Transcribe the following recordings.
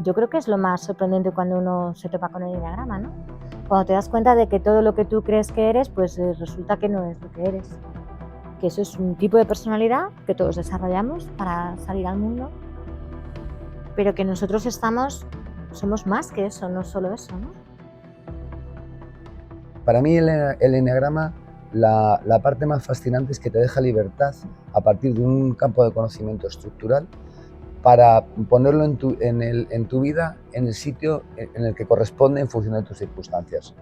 yo creo que es lo más sorprendente cuando uno se topa con el enneagrama, ¿no? Cuando te das cuenta de que todo lo que tú crees que eres, pues resulta que no es lo que eres. Que eso es un tipo de personalidad que todos desarrollamos para salir al mundo, pero que nosotros somos más que eso, no solo eso, ¿no? Para mí el enneagrama, la parte más fascinante es que te deja libertad a partir de un campo de conocimiento estructural para ponerlo en tu vida, en el sitio en el que corresponde en función de tus circunstancias.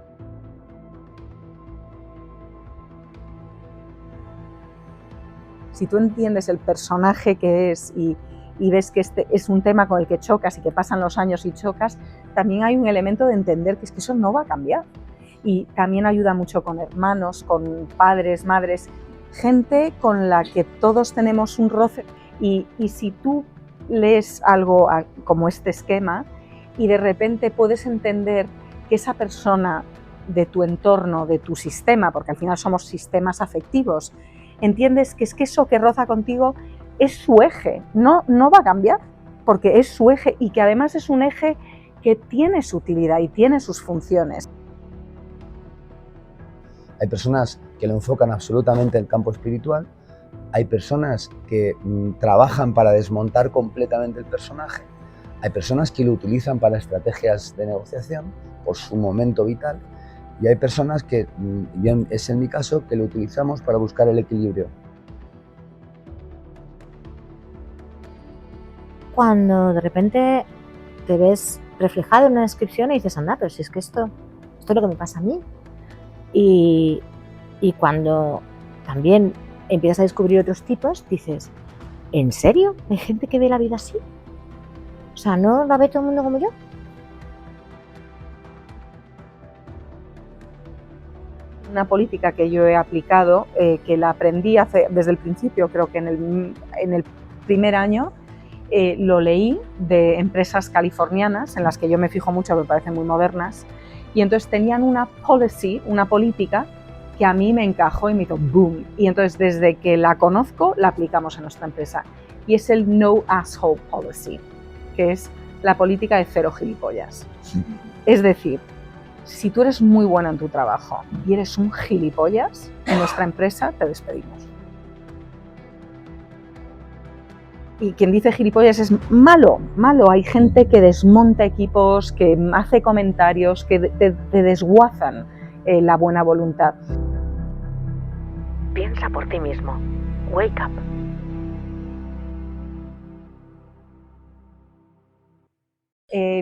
Si tú entiendes el personaje que es y ves que este es un tema con el que chocas y que pasan los años y chocas, también hay un elemento de entender que es que eso no va a cambiar. Y también ayuda mucho con hermanos, con padres, madres, gente con la que todos tenemos un roce. Y si tú lees algo como este esquema y de repente puedes entender que esa persona de tu entorno, de tu sistema, porque al final somos sistemas afectivos, entiendes que es que eso que roza contigo es su eje, no va a cambiar, porque es su eje y que además es un eje que tiene su utilidad y tiene sus funciones. Hay personas que lo enfocan absolutamente en el campo espiritual, hay personas que trabajan para desmontar completamente el personaje, hay personas que lo utilizan para estrategias de negociación por su momento vital, y hay personas que, es en mi caso, que lo utilizamos para buscar el equilibrio. Cuando de repente te ves reflejado en una descripción y dices, anda, pero si es que esto es lo que me pasa a mí. Y cuando también empiezas a descubrir otros tipos, dices, ¿en serio? ¿Hay gente que ve la vida así? O sea, ¿no la ve todo el mundo como yo? Una política que yo he aplicado, que la aprendí desde el principio, creo que en el primer año, lo leí de empresas californianas, en las que yo me fijo mucho, me parecen muy modernas, y entonces tenían una política que a mí me encajó y me hizo boom. Y entonces desde que la conozco, la aplicamos en nuestra empresa. Y es el No Asshole Policy, que es la política de cero gilipollas. Es decir, si tú eres muy buena en tu trabajo y eres un gilipollas, en nuestra empresa te despedimos. Y quien dice gilipollas es malo. Hay gente que desmonta equipos, que hace comentarios, que te desguazan la buena voluntad. Piensa por ti mismo. Wake up.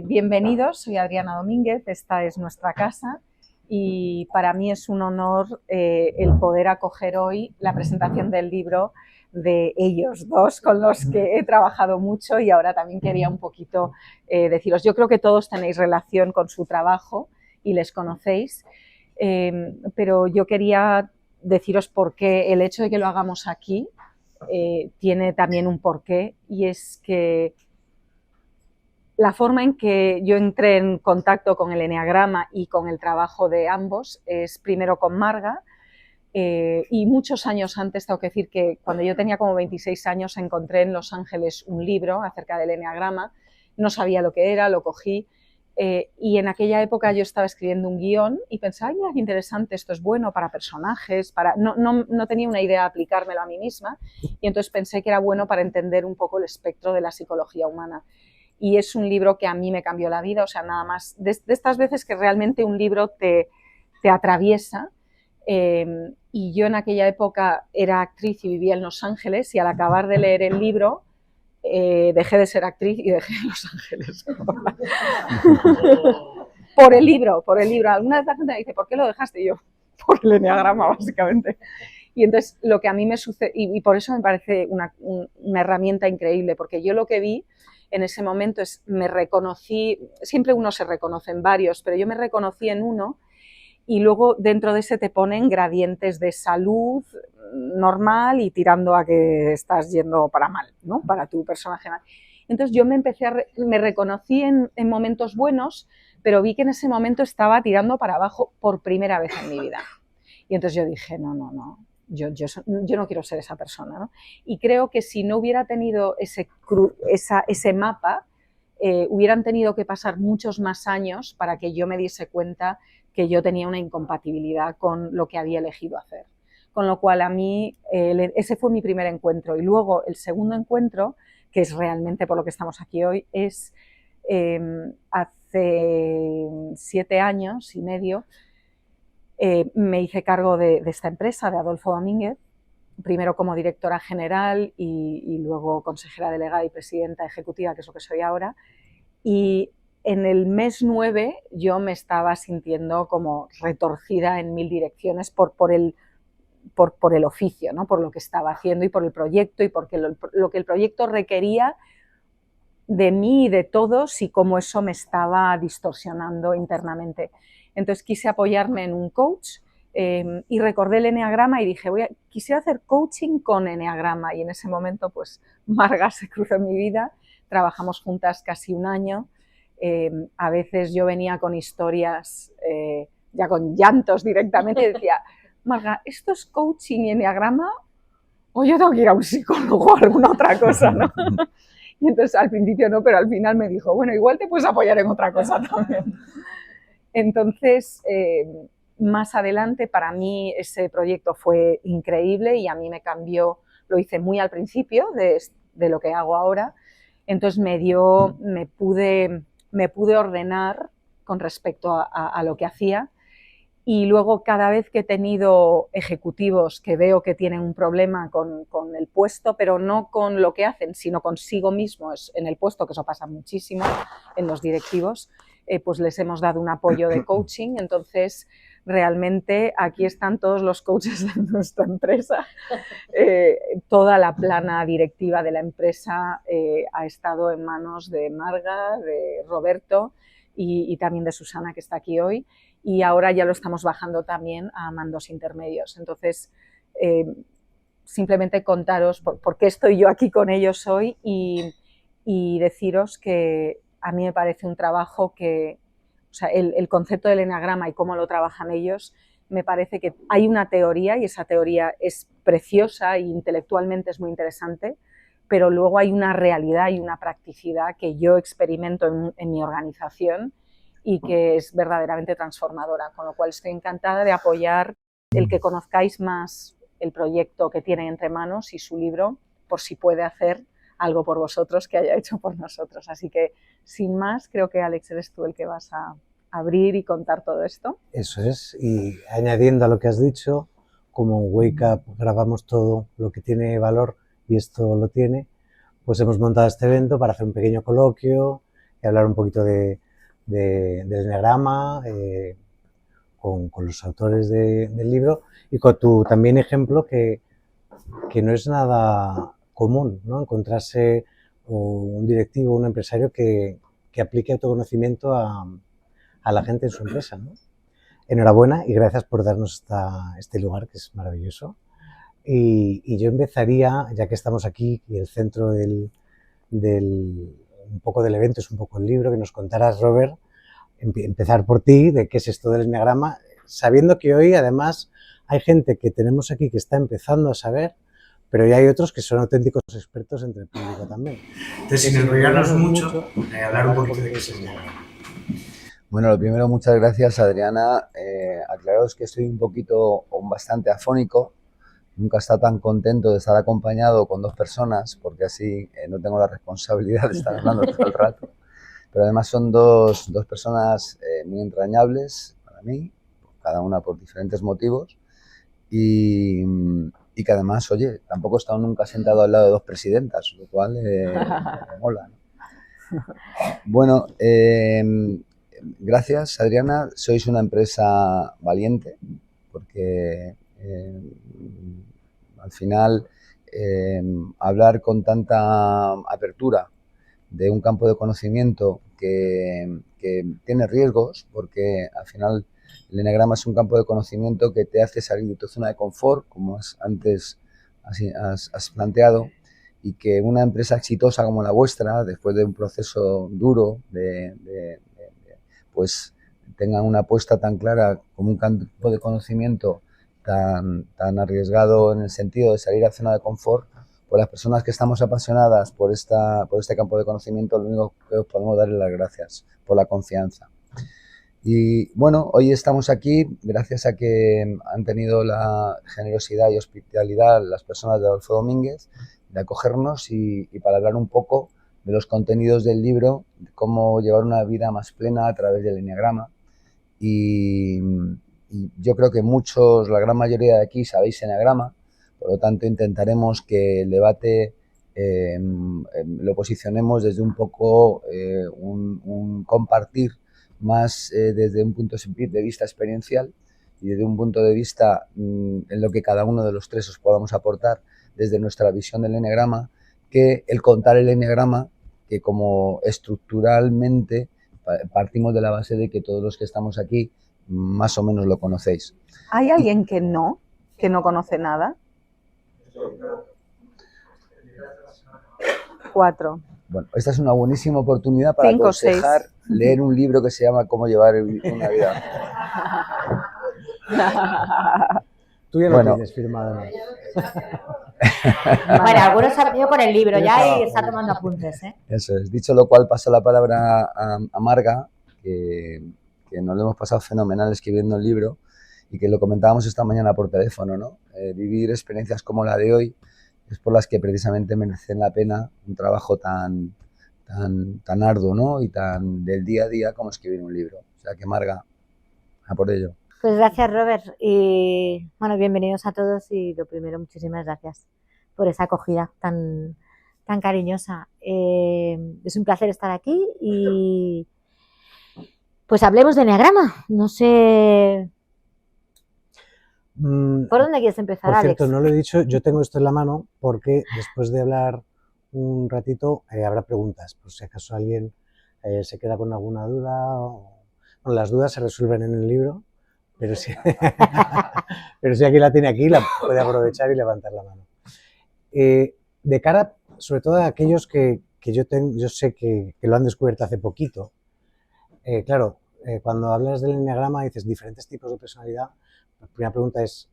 Bienvenidos, soy Adriana Domínguez, esta es nuestra casa y para mí es un honor el poder acoger hoy la presentación del libro de ellos dos, con los que he trabajado mucho, y ahora también quería un poquito deciros, yo creo que todos tenéis relación con su trabajo y les conocéis, pero yo quería deciros por qué el hecho de que lo hagamos aquí tiene también un porqué, y es que la forma en que yo entré en contacto con el enneagrama y con el trabajo de ambos es primero con Marga, y muchos años antes, tengo que decir que cuando yo tenía como 26 años encontré en Los Ángeles un libro acerca del enneagrama, no sabía lo que era, lo cogí, y en aquella época yo estaba escribiendo un guión y pensé, ay, mira qué interesante, esto es bueno para personajes, no tenía una idea de aplicármelo a mí misma, y entonces pensé que era bueno para entender un poco el espectro de la psicología humana. Y es un libro que a mí me cambió la vida, o sea, nada más, de estas veces que realmente un libro te atraviesa. Y yo en aquella época era actriz y vivía en Los Ángeles, y al acabar de leer el libro dejé de ser actriz y dejé Los Ángeles. Por el libro. Alguna vez la gente me dice, ¿por qué lo dejaste? Y yo, por el enneagrama, básicamente. Y entonces lo que a mí me sucede, y por eso me parece una herramienta increíble, porque yo lo que vi en ese momento es, me reconocí, siempre uno se reconoce en varios, pero yo me reconocí en uno, y luego dentro de ese te ponen gradientes de salud normal y tirando a que estás yendo para mal, ¿no? Para tu personaje mal. Entonces yo me reconocí en momentos buenos, pero vi que en ese momento estaba tirando para abajo por primera vez en mi vida. Y entonces yo dije, no, yo no quiero ser esa persona, ¿no? Y creo que si no hubiera tenido ese mapa, hubieran tenido que pasar muchos más años para que yo me diese cuenta que yo tenía una incompatibilidad con lo que había elegido hacer. Con lo cual a mí ese fue mi primer encuentro. Y luego el segundo encuentro, que es realmente por lo que estamos aquí hoy, es hace 7 años y medio me hice cargo de esta empresa, de Adolfo Domínguez, primero como directora general y luego consejera delegada y presidenta ejecutiva, que es lo que soy ahora. Y en el mes 9 yo me estaba sintiendo como retorcida en 1000 direcciones por el oficio, ¿no? Por lo que estaba haciendo y por el proyecto y porque lo que el proyecto requería de mí y de todos y cómo eso me estaba distorsionando internamente. Entonces quise apoyarme en un coach y recordé el eneagrama y dije, quisiera hacer coaching con eneagrama, y en ese momento pues Marga se cruzó en mi vida, trabajamos juntas casi un año, a veces yo venía con historias ya con llantos directamente y decía, Marga, ¿esto es coaching y eneagrama o yo tengo que ir a un psicólogo o alguna otra cosa, ¿no? Y entonces al principio no, pero al final me dijo, bueno, igual te puedes apoyar en otra cosa también. Entonces, más adelante, para mí ese proyecto fue increíble y a mí me cambió, lo hice muy al principio de lo que hago ahora, entonces me pude ordenar con respecto a lo que hacía. Y luego cada vez que he tenido ejecutivos que veo que tienen un problema con el puesto, pero no con lo que hacen, sino consigo mismos en el puesto, que eso pasa muchísimo en los directivos, pues les hemos dado un apoyo de coaching. Entonces, realmente aquí están todos los coaches de nuestra empresa. Toda la plana directiva de la empresa ha estado en manos de Marga, de Roberto y también de Susana, que está aquí hoy. Y ahora ya lo estamos bajando también a mandos intermedios. Entonces, simplemente contaros por qué estoy yo aquí con ellos hoy y deciros que a mí me parece un trabajo que, o sea, el concepto del eneagrama y cómo lo trabajan ellos, me parece que hay una teoría y esa teoría es preciosa e intelectualmente es muy interesante, pero luego hay una realidad y una practicidad que yo experimento en mi organización y que es verdaderamente transformadora, con lo cual estoy encantada de apoyar el que conozcáis más el proyecto que tiene entre manos y su libro, por si puede hacer algo por vosotros que haya hecho por nosotros. Así que, sin más, creo que Alex, eres tú el que vas a abrir y contar todo esto. Eso es, y añadiendo a lo que has dicho, como en Wake Up grabamos todo lo que tiene valor y esto lo tiene, pues hemos montado este evento para hacer un pequeño coloquio y hablar un poquito del eneagrama, con los autores del libro y con tu también ejemplo que no es nada común, ¿no? Encontrarse un directivo, un empresario que aplique autoconocimiento a la gente en su empresa, ¿no? Enhorabuena y gracias por darnos este lugar que es maravilloso. Y yo empezaría, ya que estamos aquí y el centro un poco del evento es un poco el libro, que nos contaras, Robert, empezar por ti, de qué es esto del eneagrama, sabiendo que hoy además hay gente que tenemos aquí que está empezando a saber, pero ya hay otros que son auténticos expertos entre el público también. Entonces, sin enrollarnos mucho, hablar un poquito de qué es el eneagrama. Bueno, lo primero, muchas gracias, Adriana. Aclararos que estoy un poquito o bastante afónico. Nunca he estado tan contento de estar acompañado con 2 personas, porque así no tengo la responsabilidad de estar hablando todo el rato. Pero además son dos personas muy entrañables para mí, cada una por diferentes motivos, y que además, oye, tampoco he estado nunca sentado al lado de 2 presidentas, lo cual me mola, ¿no? Bueno, gracias, Adriana. Sois una empresa valiente, porque al final hablar con tanta apertura de un campo de conocimiento que tiene riesgos, porque al final el eneagrama es un campo de conocimiento que te hace salir de tu zona de confort, como antes has planteado, y que una empresa exitosa como la vuestra, después de un proceso duro, pues tenga una apuesta tan clara como un campo de conocimiento tan arriesgado en el sentido de salir a zona de confort, por las personas que estamos apasionadas por este campo de conocimiento, lo único que os podemos dar es las gracias por la confianza. Y bueno, hoy estamos aquí gracias a que han tenido la generosidad y hospitalidad las personas de Adolfo Domínguez de acogernos y para hablar un poco de los contenidos del libro, de cómo llevar una vida más plena a través del eneagrama. Y yo creo que muchos, la gran mayoría de aquí sabéis eneagrama, por lo tanto intentaremos que el debate lo posicionemos desde un poco un compartir más desde un punto de vista experiencial y desde un punto de vista en lo que cada uno de los tres os podamos aportar desde nuestra visión del eneagrama, que el contar el eneagrama, que como estructuralmente partimos de la base de que todos los que estamos aquí más o menos lo conocéis. ¿Hay alguien que no conoce nada? 4. Bueno, esta es una buenísima oportunidad para 5 o 6. aconsejar leer un libro que se llama Cómo llevar una vida. Tú ya lo Bueno. tienes firmado, ¿no? Bueno, algunos se han venido con el libro ya Trabajo. y está tomando apuntes, ¿eh? Eso es. Dicho lo cual, paso la palabra a Marga, que nos lo hemos pasado fenomenal escribiendo el libro y que lo comentábamos esta mañana por teléfono, ¿no? Vivir experiencias como la de hoy es por las que precisamente merecen la pena un trabajo tan arduo, ¿no? Y tan del día a día como escribir un libro. O sea que Marga, a por ello. Pues gracias, Robert. Y bueno, bienvenidos a todos y lo primero, muchísimas gracias por esa acogida tan cariñosa. Es un placer estar aquí y pues hablemos de eneagrama. No sé por dónde quieres empezar, Por cierto, Alex. no lo he dicho, yo tengo esto en la mano porque después de hablar un ratito habrá preguntas, por si acaso alguien se queda con alguna duda. Bueno, las dudas se resuelven en el libro, pero si alguien la tiene aquí, la puede aprovechar y levantar la mano. De cara, sobre todo a aquellos que yo sé que lo han descubierto hace poquito, claro, cuando hablas del eneagrama dices diferentes tipos de personalidad. La primera pregunta es,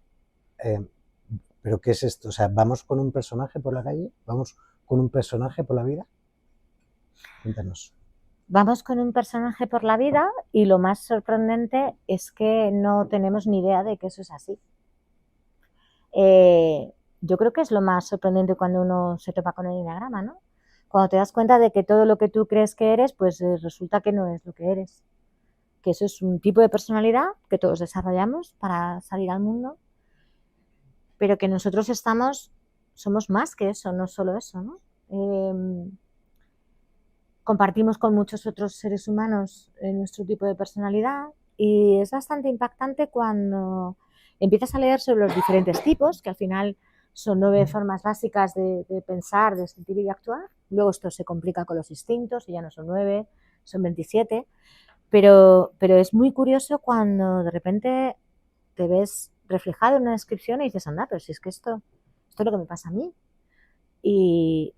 ¿pero qué es esto? O sea, ¿vamos con un personaje por la calle? ¿Vamos con un personaje por la vida? Cuéntanos. Vamos con un personaje por la vida y lo más sorprendente es que no tenemos ni idea de que eso es así. Yo creo que es lo más sorprendente cuando uno se topa con el eneagrama, ¿no? Cuando te das cuenta de que todo lo que tú crees que eres, pues resulta que no es lo que eres. Que eso es un tipo de personalidad que todos desarrollamos para salir al mundo, pero que nosotros somos más que eso, no solo eso, ¿no? Compartimos con muchos otros seres humanos nuestro tipo de personalidad y es bastante impactante cuando empiezas a leer sobre los diferentes tipos, que al final son 9 formas básicas de pensar, de sentir y de actuar. Luego esto se complica con los instintos y ya no son 9, son 27. Pero es muy curioso cuando de repente te ves reflejado en una descripción y dices, anda, pero si es que esto es lo que me pasa a mí. Y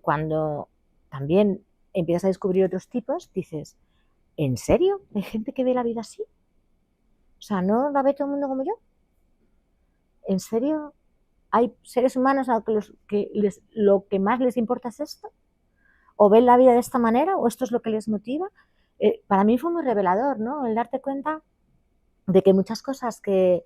cuando también empiezas a descubrir otros tipos, dices, ¿en serio? ¿Hay gente que ve la vida así? O sea, ¿no la ve todo el mundo como yo? ¿En serio? ¿Hay seres humanos a los que lo que más les importa es esto? ¿O ven la vida de esta manera? ¿O esto es lo que les motiva? Para mí fue muy revelador, ¿no? El darte cuenta de que muchas cosas que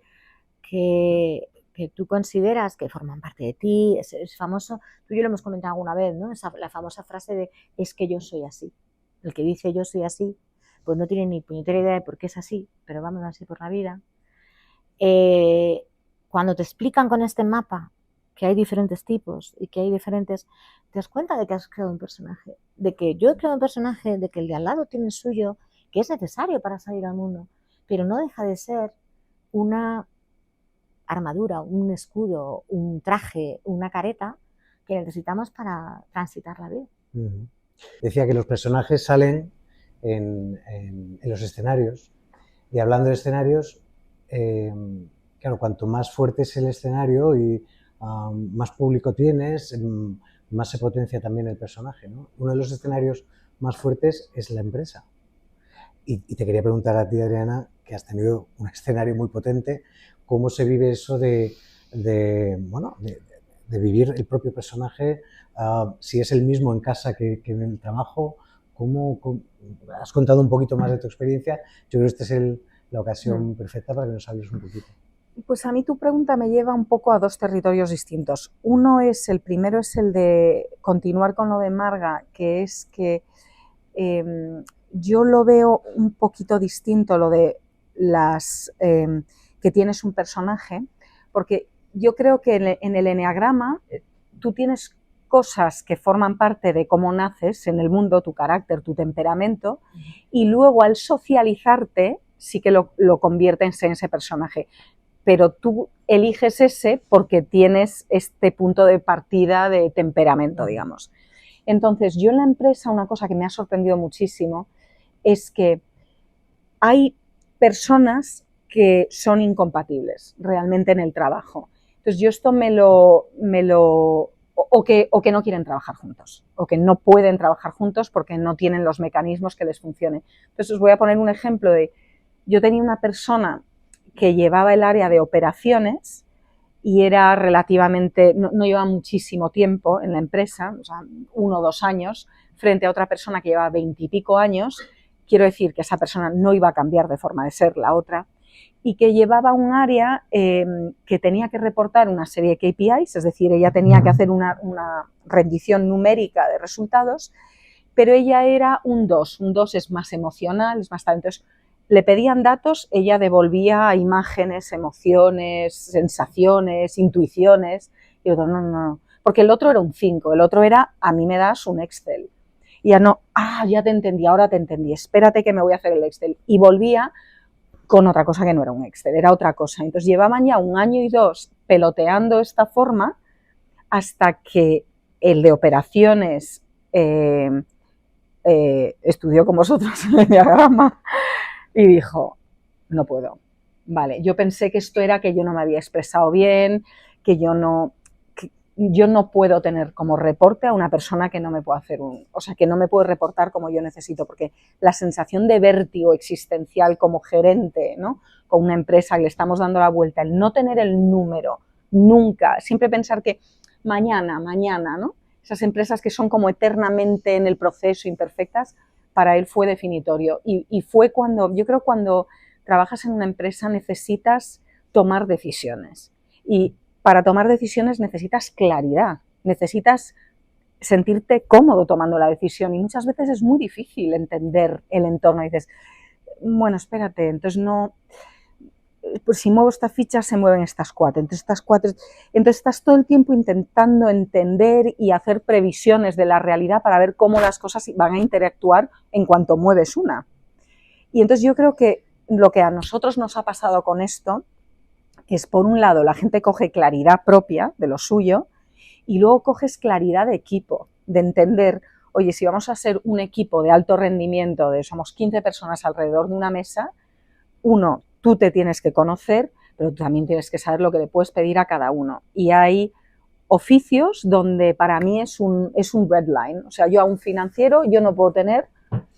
tú consideras que forman parte de ti, es famoso, tú y yo lo hemos comentado alguna vez, ¿no? La famosa frase de es que yo soy así. El que dice yo soy así, pues no tiene ni puñetera idea de por qué es así, pero vamos así por la vida. Cuando te explican con este mapa que hay diferentes tipos y que hay diferentes, te das cuenta de que has creado un personaje, de que yo he creado un personaje, de que el de al lado tiene el suyo, que es necesario para salir al mundo, pero no deja de ser una armadura, un escudo, un traje, una careta que necesitamos para transitar la vida. Decía que los personajes salen en los escenarios y hablando de escenarios, claro, cuanto más fuerte es el escenario y más público tienes, más se potencia también el personaje, ¿no? Uno de los escenarios más fuertes es la empresa. Y te quería preguntar a ti, Adriana, que has tenido un escenario muy potente, ¿cómo se vive eso de de vivir el propio personaje, si es el mismo en casa que en el trabajo. ¿Cómo has contado un poquito más de tu experiencia? Yo creo que esta es la ocasión perfecta para que nos hables un poquito. Pues a mí tu pregunta me lleva un poco a dos territorios distintos. El primero es el de continuar con lo de Marga, que es que yo lo veo un poquito distinto, lo de que tienes un personaje, porque yo creo que en el eneagrama tú tienes cosas que forman parte de cómo naces en el mundo, tu carácter, tu temperamento, y luego al socializarte sí que lo conviertes en ese personaje. Pero tú eliges ese porque tienes este punto de partida de temperamento, digamos. Entonces, yo en la empresa, una cosa que me ha sorprendido muchísimo es que hay personas que son incompatibles realmente en el trabajo. Entonces, yo esto o que no quieren trabajar juntos, o que no pueden trabajar juntos porque no tienen los mecanismos que les funcionen. Entonces, os voy a poner un ejemplo yo tenía una persona que llevaba el área de operaciones y era relativamente, no llevaba muchísimo tiempo en la empresa, o sea, 1 o 2 años, frente a otra persona que llevaba 20 y pico años. Quiero decir que esa persona no iba a cambiar de forma de ser la otra, y que llevaba un área que tenía que reportar una serie de KPIs, es decir, ella tenía que hacer una rendición numérica de resultados, pero ella era un 2. Un 2 es más emocional, es más tal. Entonces, le pedían datos, ella devolvía imágenes, emociones, sensaciones, intuiciones. Y yo, no, porque el otro era un 5, el otro era, a mí me das un Excel. Y ya no, ya te entendí, ahora te entendí, espérate que me voy a hacer el Excel. Y volvía con otra cosa que no era un Excel, era otra cosa. Entonces llevaban ya 1 año y 2 peloteando esta forma hasta que el de operaciones estudió con vosotros el diagrama y dijo, no puedo. Vale, yo pensé que esto era que yo no me había expresado bien, que yo no puedo tener como reporte a una persona que no me puede que no me puede reportar como yo necesito, porque la sensación de vértigo existencial como gerente, ¿no? Con una empresa que le estamos dando la vuelta, el no tener el número, nunca, siempre pensar que mañana, ¿no? Esas empresas que son como eternamente en el proceso, imperfectas, para él fue definitorio. Y fue yo creo cuando trabajas en una empresa necesitas tomar decisiones. Y para tomar decisiones necesitas claridad, necesitas sentirte cómodo tomando la decisión. Y muchas veces es muy difícil entender el entorno. Y dices, bueno, espérate, entonces no... Pues si muevo esta ficha se mueven estas 4, entonces estás todo el tiempo intentando entender y hacer previsiones de la realidad para ver cómo las cosas van a interactuar en cuanto mueves una. Y entonces yo creo que lo que a nosotros nos ha pasado con esto es, por un lado, la gente coge claridad propia de lo suyo y luego coges claridad de equipo, de entender, oye, si vamos a ser un equipo de alto rendimiento, somos 15 personas alrededor de una mesa, tú te tienes que conocer, pero tú también tienes que saber lo que le puedes pedir a cada uno. Y hay oficios donde para mí es un red line. O sea, yo a un financiero, yo no puedo tener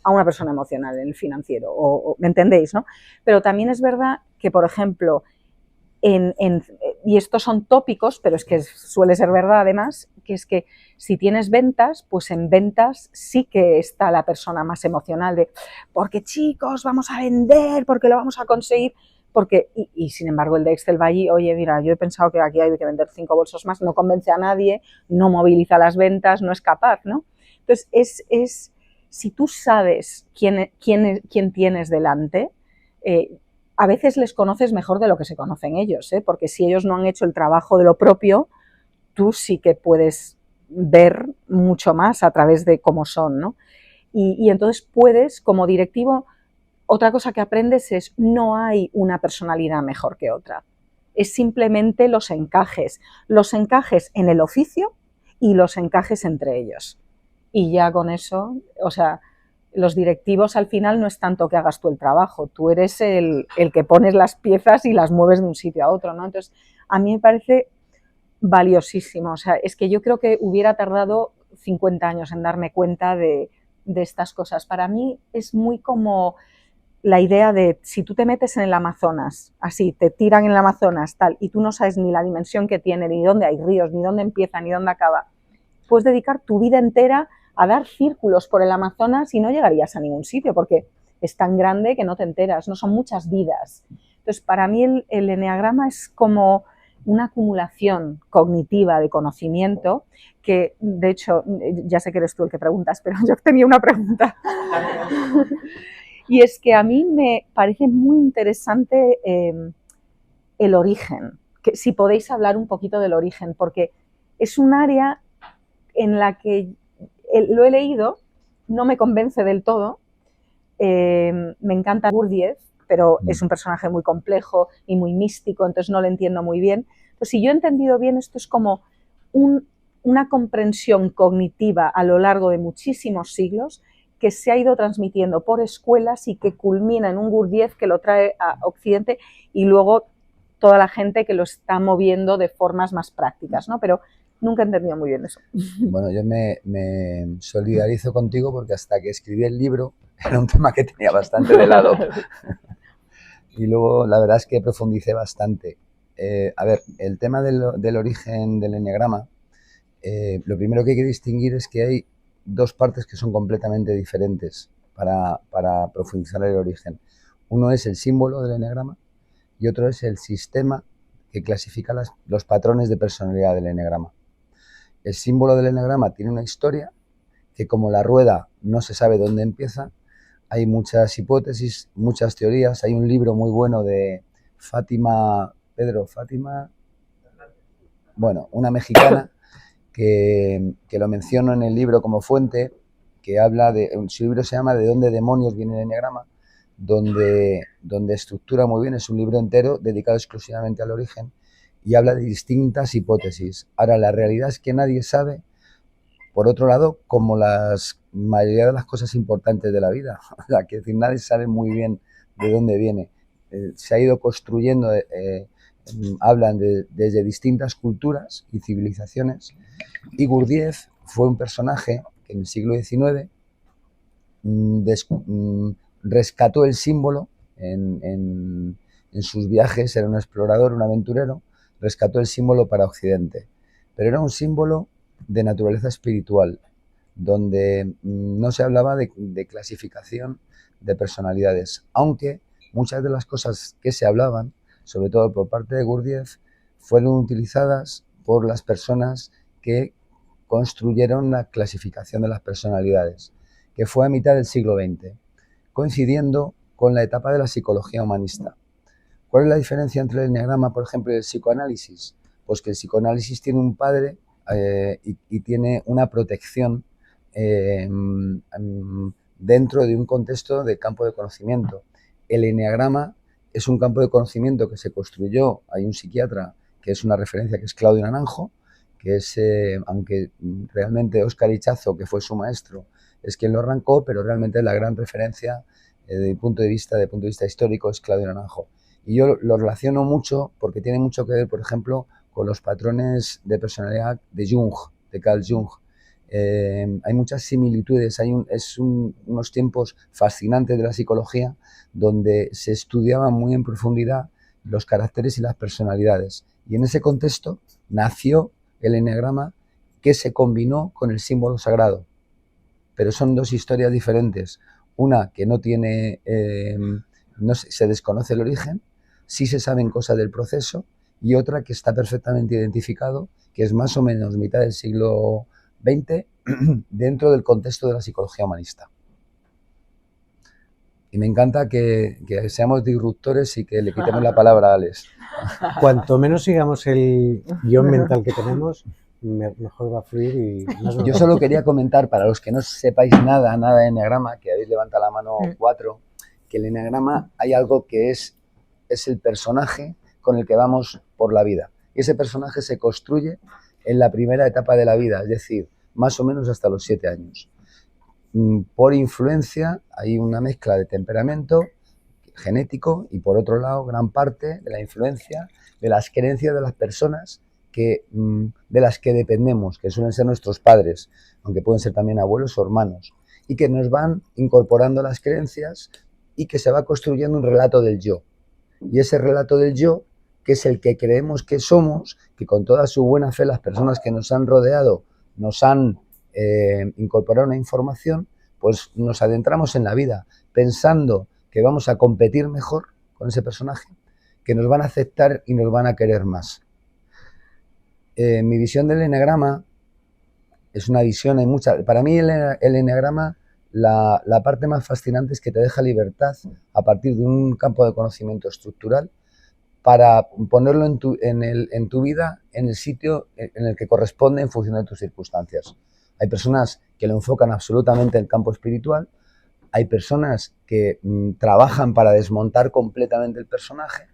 a una persona emocional en el financiero, ¿me entendéis, no? Pero también es verdad que, por ejemplo, y estos son tópicos, pero es que suele ser verdad además, que es que si tienes ventas, pues en ventas sí que está la persona más emocional de porque chicos, vamos a vender, porque lo vamos a conseguir, y sin embargo el de Excel va allí, oye, mira, yo he pensado que aquí hay que vender 5 bolsos más, no convence a nadie, no moviliza las ventas, no es capaz, ¿no? Entonces si tú sabes quién tienes delante, a veces les conoces mejor de lo que se conocen ellos, porque si ellos no han hecho el trabajo de lo propio, tú sí que puedes ver mucho más a través de cómo son, ¿no? Y entonces puedes, como directivo, otra cosa que aprendes es no hay una personalidad mejor que otra, es simplemente los encajes en el oficio y los encajes entre ellos. Y ya con eso, o sea, los directivos al final no es tanto que hagas tú el trabajo, tú eres el que pones las piezas y las mueves de un sitio a otro, ¿no? Entonces, a mí me parece valiosísimo. O sea, es que yo creo que hubiera tardado 50 años en darme cuenta de estas cosas. Para mí es muy como la idea de si tú te metes en el Amazonas, así, te tiran en el Amazonas, tal, y tú no sabes ni la dimensión que tiene, ni dónde hay ríos, ni dónde empieza, ni dónde acaba, puedes dedicar tu vida entera a dar círculos por el Amazonas y no llegarías a ningún sitio, porque es tan grande que no te enteras, no son muchas vidas. Entonces, para mí el eneagrama es como una acumulación cognitiva de conocimiento que, de hecho, ya sé que eres tú el que preguntas, pero yo tenía una pregunta. Y es que a mí me parece muy interesante el origen, que si podéis hablar un poquito del origen, porque es un área en la que lo he leído, no me convence del todo, me encanta Gurdjieff, pero es un personaje muy complejo y muy místico, entonces no lo entiendo muy bien. Entonces, si yo he entendido bien, esto es como una comprensión cognitiva a lo largo de muchísimos siglos que se ha ido transmitiendo por escuelas y que culmina en un Gurdjieff que lo trae a Occidente y luego toda la gente que lo está moviendo de formas más prácticas, ¿no? Pero nunca he entendido muy bien eso. Bueno, yo me solidarizo contigo porque hasta que escribí el libro era un tema que tenía bastante de lado. Y luego la verdad es que profundicé bastante. A ver, el tema del origen del eneagrama, lo primero que hay que distinguir es que hay dos partes que son completamente diferentes para profundizar el origen. Uno es el símbolo del eneagrama y otro es el sistema que clasifica los patrones de personalidad del eneagrama. El símbolo del eneagrama tiene una historia que, como la rueda no se sabe dónde empieza, hay muchas hipótesis, muchas teorías. Hay un libro muy bueno de Fátima, bueno, una mexicana que lo menciono en el libro como fuente, que habla de, su libro se llama ¿De dónde demonios viene el eneagrama?, donde estructura muy bien, es un libro entero dedicado exclusivamente al origen y habla de distintas hipótesis. Ahora, la realidad es que nadie sabe, por otro lado, como la mayoría de las cosas importantes de la vida, o sea, que decir, nadie sabe muy bien de dónde viene. Se ha ido construyendo, hablan desde distintas culturas y civilizaciones, y Gurdjieff fue un personaje que en el siglo XIX rescató el símbolo en sus viajes. Era un explorador, un aventurero, rescató el símbolo para Occidente, pero era un símbolo de naturaleza espiritual, donde no se hablaba de clasificación de personalidades, aunque muchas de las cosas que se hablaban, sobre todo por parte de Gurdjieff, fueron utilizadas por las personas que construyeron la clasificación de las personalidades, que fue a mitad del siglo XX, coincidiendo con la etapa de la psicología humanista. ¿Cuál es la diferencia entre el eneagrama, por ejemplo, y el psicoanálisis? Pues que el psicoanálisis tiene un padre y tiene una protección dentro de un contexto de campo de conocimiento. El eneagrama es un campo de conocimiento que se construyó, hay un psiquiatra que es una referencia, que es Claudio Naranjo, que es, aunque realmente Óscar Ichazo, que fue su maestro, es quien lo arrancó, pero realmente la gran referencia desde mi punto de vista histórico, es Claudio Naranjo. Y yo lo relaciono mucho porque tiene mucho que ver, por ejemplo, con los patrones de personalidad de Jung, de Carl Jung. Hay muchas similitudes, unos tiempos fascinantes de la psicología donde se estudiaba muy en profundidad los caracteres y las personalidades. Y en ese contexto nació el eneagrama, que se combinó con el símbolo sagrado. Pero son dos historias diferentes. Una que no tiene, se desconoce el origen, sí se saben cosas del proceso, y otra que está perfectamente identificado, que es más o menos mitad del siglo XX, dentro del contexto de la psicología humanista. Y me encanta que seamos disruptores y que le quitemos la palabra a Alex. Cuanto menos sigamos el guión mental que tenemos, mejor va a fluir y más. Yo solo quería comentar, para los que no sepáis nada de eneagrama, que habéis levantado la mano 4, que el eneagrama hay algo que es el personaje con el que vamos por la vida. Y ese personaje se construye en la primera etapa de la vida, es decir, más o menos hasta los 7 años. Por influencia hay una mezcla de temperamento genético y, por otro lado, gran parte de la influencia de las creencias de las personas de las que dependemos, que suelen ser nuestros padres, aunque pueden ser también abuelos o hermanos, y que nos van incorporando las creencias y que se va construyendo un relato del yo. Y ese relato del yo, que es el que creemos que somos, que con toda su buena fe las personas que nos han rodeado nos han incorporado una información, pues nos adentramos en la vida pensando que vamos a competir mejor con ese personaje, que nos van a aceptar y nos van a querer más. Mi visión del eneagrama es una visión, hay mucha. Para mí el eneagrama, la parte más fascinante es que te deja libertad a partir de un campo de conocimiento estructural para ponerlo en tu vida, en el sitio en el que corresponde en función de tus circunstancias. Hay personas que lo enfocan absolutamente en el campo espiritual, hay personas que trabajan para desmontar completamente el personaje,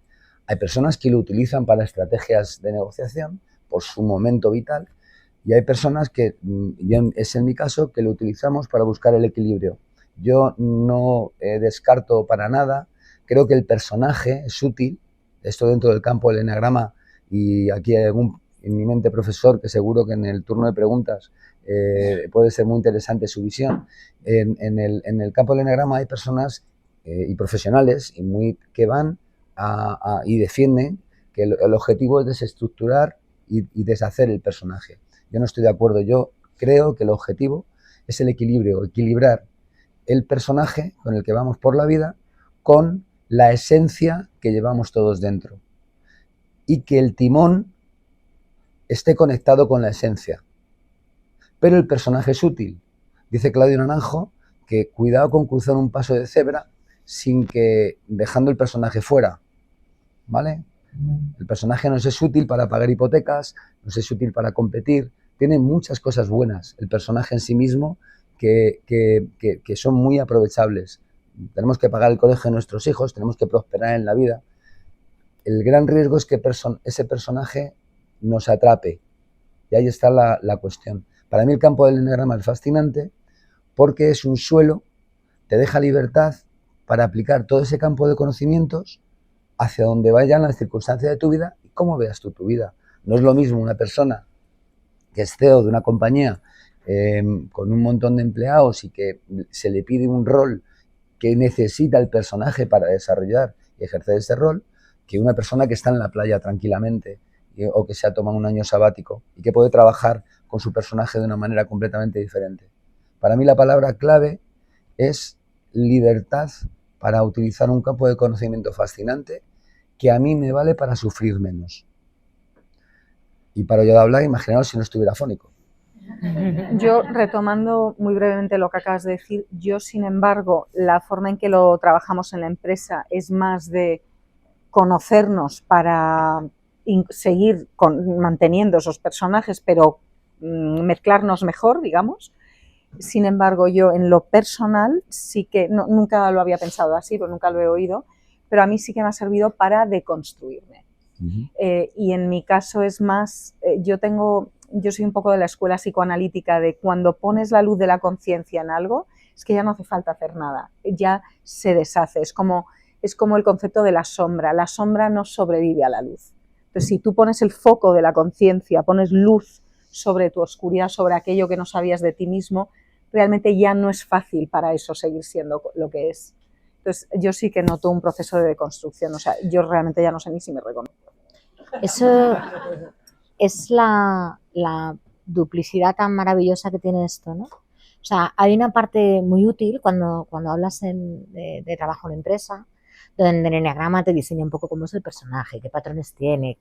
hay personas que lo utilizan para estrategias de negociación por su momento vital, y hay personas que, es en mi caso, que lo utilizamos para buscar el equilibrio. Yo no descarto para nada, creo que el personaje es útil, esto dentro del campo del eneagrama, y aquí hay algún eminente profesor que seguro que en el turno de preguntas puede ser muy interesante su visión. En el campo del eneagrama hay personas y profesionales que van y defienden que el objetivo es desestructurar y deshacer el personaje. Yo no estoy de acuerdo, yo creo que el objetivo es el equilibrio, equilibrar el personaje con el que vamos por la vida con la esencia que llevamos todos dentro y que el timón esté conectado con la esencia. Pero el personaje es útil. Dice Claudio Naranjo que cuidado con cruzar un paso de cebra dejando el personaje fuera, ¿vale? El personaje nos es útil para pagar hipotecas, nos es útil para competir, tiene muchas cosas buenas el personaje en sí mismo que son muy aprovechables. Tenemos que pagar el colegio de nuestros hijos, tenemos que prosperar en la vida. El gran riesgo es que ese personaje nos atrape. Y ahí está la cuestión. Para mí el campo del eneagrama es fascinante porque es un suelo, te deja libertad para aplicar todo ese campo de conocimientos hacia donde vayan las circunstancias de tu vida y cómo veas tú tu vida. No es lo mismo una persona que es CEO de una compañía con un montón de empleados y que se le pide un rol que necesita el personaje para desarrollar y ejercer ese rol, que una persona que está en la playa tranquilamente o que se ha tomado un año sabático y que puede trabajar con su personaje de una manera completamente diferente. Para mí la palabra clave es libertad para utilizar un campo de conocimiento fascinante que a mí me vale para sufrir menos. Y para yo de hablar, imaginaos si no estuviera fónico. Yo, retomando muy brevemente lo que acabas de decir, yo, sin embargo, la forma en que lo trabajamos en la empresa es más de conocernos para seguir manteniendo esos personajes, pero mezclarnos mejor, digamos. Sin embargo, yo en lo personal sí que, nunca lo había pensado así, pero nunca lo he oído, pero a mí sí que me ha servido para deconstruirme. Y en mi caso es más, yo soy un poco de la escuela psicoanalítica de cuando pones la luz de la conciencia en algo, es que ya no hace falta hacer nada, ya se deshace, es como el concepto de la sombra no sobrevive a la luz. Entonces, si tú pones el foco de la conciencia, pones luz sobre tu oscuridad, sobre aquello que no sabías de ti mismo, realmente ya no es fácil para eso seguir siendo lo que es. Entonces, yo sí que noto un proceso de deconstrucción, o sea, yo realmente ya no sé ni si me reconozco. Eso es la duplicidad tan maravillosa que tiene esto, ¿no? O sea, hay una parte muy útil cuando hablas de trabajo en empresa, donde el eneagrama te diseña un poco cómo es el personaje, qué patrones tiene,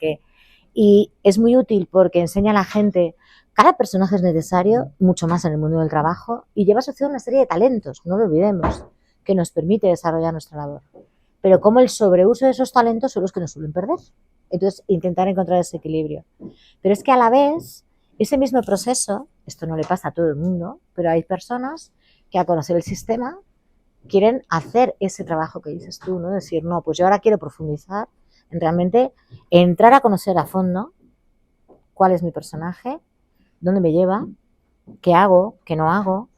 y es muy útil porque enseña a la gente, cada personaje es necesario, mucho más en el mundo del trabajo, y lleva asociado una serie de talentos, no lo olvidemos, que nos permite desarrollar nuestra labor. Pero como el sobreuso de esos talentos son los que nos suelen perder. Entonces, intentar encontrar ese equilibrio. Pero es que a la vez, ese mismo proceso, esto no le pasa a todo el mundo, pero hay personas que al conocer el sistema quieren hacer ese trabajo que dices tú, ¿no? Decir, no, pues yo ahora quiero profundizar en realmente entrar a conocer a fondo cuál es mi personaje, dónde me lleva, qué hago, qué no hago,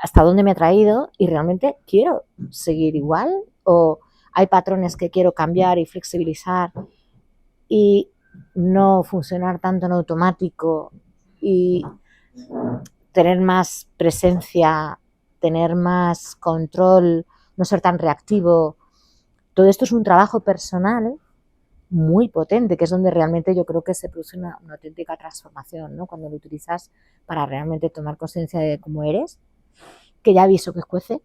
hasta dónde me ha traído y realmente quiero seguir igual o hay patrones que quiero cambiar y flexibilizar y no funcionar tanto en automático y tener más presencia, tener más control no ser tan reactivo. Todo esto es un trabajo personal muy potente, que es donde realmente yo creo que se produce una auténtica transformación, ¿no? Cuando lo utilizas para realmente tomar conciencia de cómo eres, que ya aviso que escuece,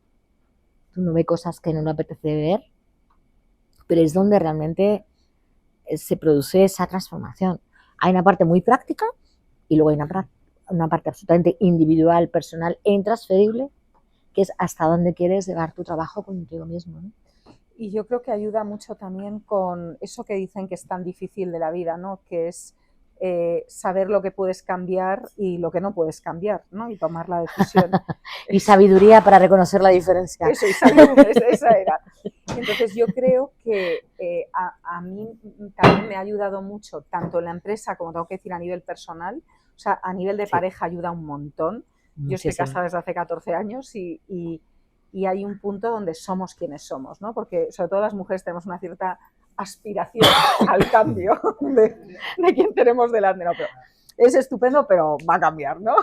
tú no ves cosas que no le apetece ver, pero es donde realmente se produce esa transformación. Hay una parte muy práctica y luego hay una parte absolutamente individual, personal e intransferible, que es hasta dónde quieres llevar tu trabajo contigo mismo, ¿no? Y yo creo que ayuda mucho también con eso que dicen que es tan difícil de la vida, ¿no? Que es saber lo que puedes cambiar y lo que no puedes cambiar, ¿no? Y tomar la decisión. Y sabiduría para reconocer la diferencia. Eso, y sabiduría, esa era. Entonces yo creo que a mí también me ha ayudado mucho, tanto en la empresa como tengo que decir a nivel personal, o sea, a nivel de pareja ayuda un montón. Yo estoy casada desde hace 14 años y hay un punto donde somos quienes somos, ¿no? Porque sobre todo las mujeres tenemos una cierta aspiración al cambio de quien tenemos delante, ¿no? Pero es estupendo, pero va a cambiar, ¿no?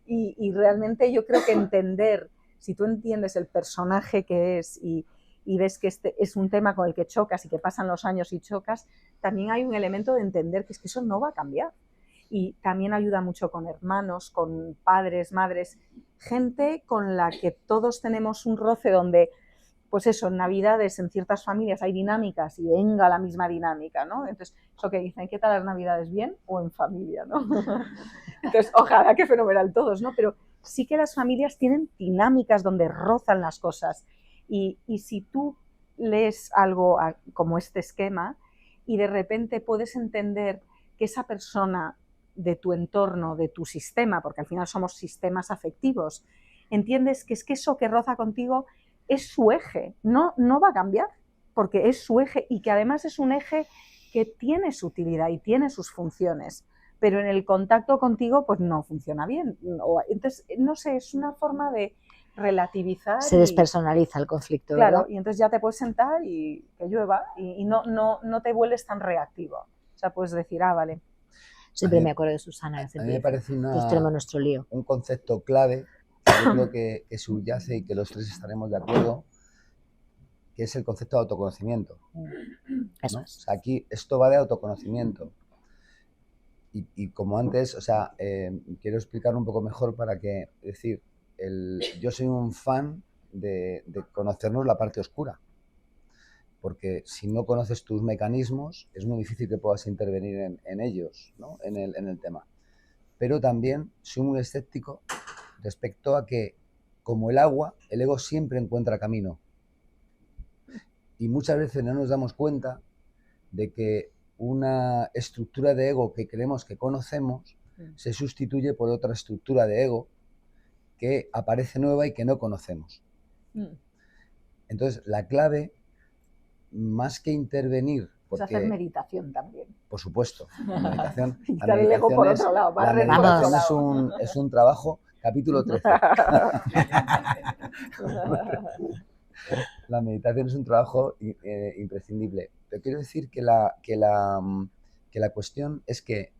Y realmente yo creo que entender, si tú entiendes el personaje que es y ves que este es un tema con el que chocas y que pasan los años y chocas, también hay un elemento de entender que es que eso no va a cambiar. Y también ayuda mucho con hermanos, con padres, madres, gente con la que todos tenemos un roce donde, pues eso, en Navidades en ciertas familias hay dinámicas y venga la misma dinámica, ¿no? Entonces, eso que dicen, ¿qué tal las Navidades? ¿Bien o en familia, no? Entonces, ojalá que fenomenal todos, ¿no? Pero sí que las familias tienen dinámicas donde rozan las cosas. Y si tú lees algo como este esquema y de repente puedes entender que esa persona de tu entorno, de tu sistema, porque al final somos sistemas afectivos, entiendes que es que eso que roza contigo es su eje, no va a cambiar, porque es su eje y que además es un eje que tiene su utilidad y tiene sus funciones, pero en el contacto contigo pues no funciona bien. Entonces, no sé, es una forma de relativizar. Se despersonaliza el conflicto, claro, ¿verdad? y entonces ya te puedes sentar y que llueva y no te vuelves tan reactivo. O sea, puedes decir, vale. Siempre me acuerdo de Susana. A mí me parece tenemos nuestro lío. Un concepto clave, que yo creo que subyace y que los tres estaremos de acuerdo, que es el concepto de autoconocimiento, Eso ¿no? es. O sea, aquí esto va de autoconocimiento. Y como antes, o sea, quiero explicarlo un poco mejor para que, es decir, yo soy un fan de conocernos la parte oscura. Porque si no conoces tus mecanismos, es muy difícil que puedas intervenir en ellos, ¿no? en el tema. Pero también soy muy escéptico respecto a que, como el agua, el ego siempre encuentra camino. Y muchas veces no nos damos cuenta de que una estructura de ego que creemos que conocemos se sustituye por otra estructura de ego que aparece nueva y que no conocemos. Entonces, la clave, más que intervenir, porque, es hacer meditación también. Por supuesto, la meditación, quitar el ego por otro lado. La meditación es un trabajo, capítulo 13. La meditación es un trabajo imprescindible. Pero quiero decir que la cuestión es que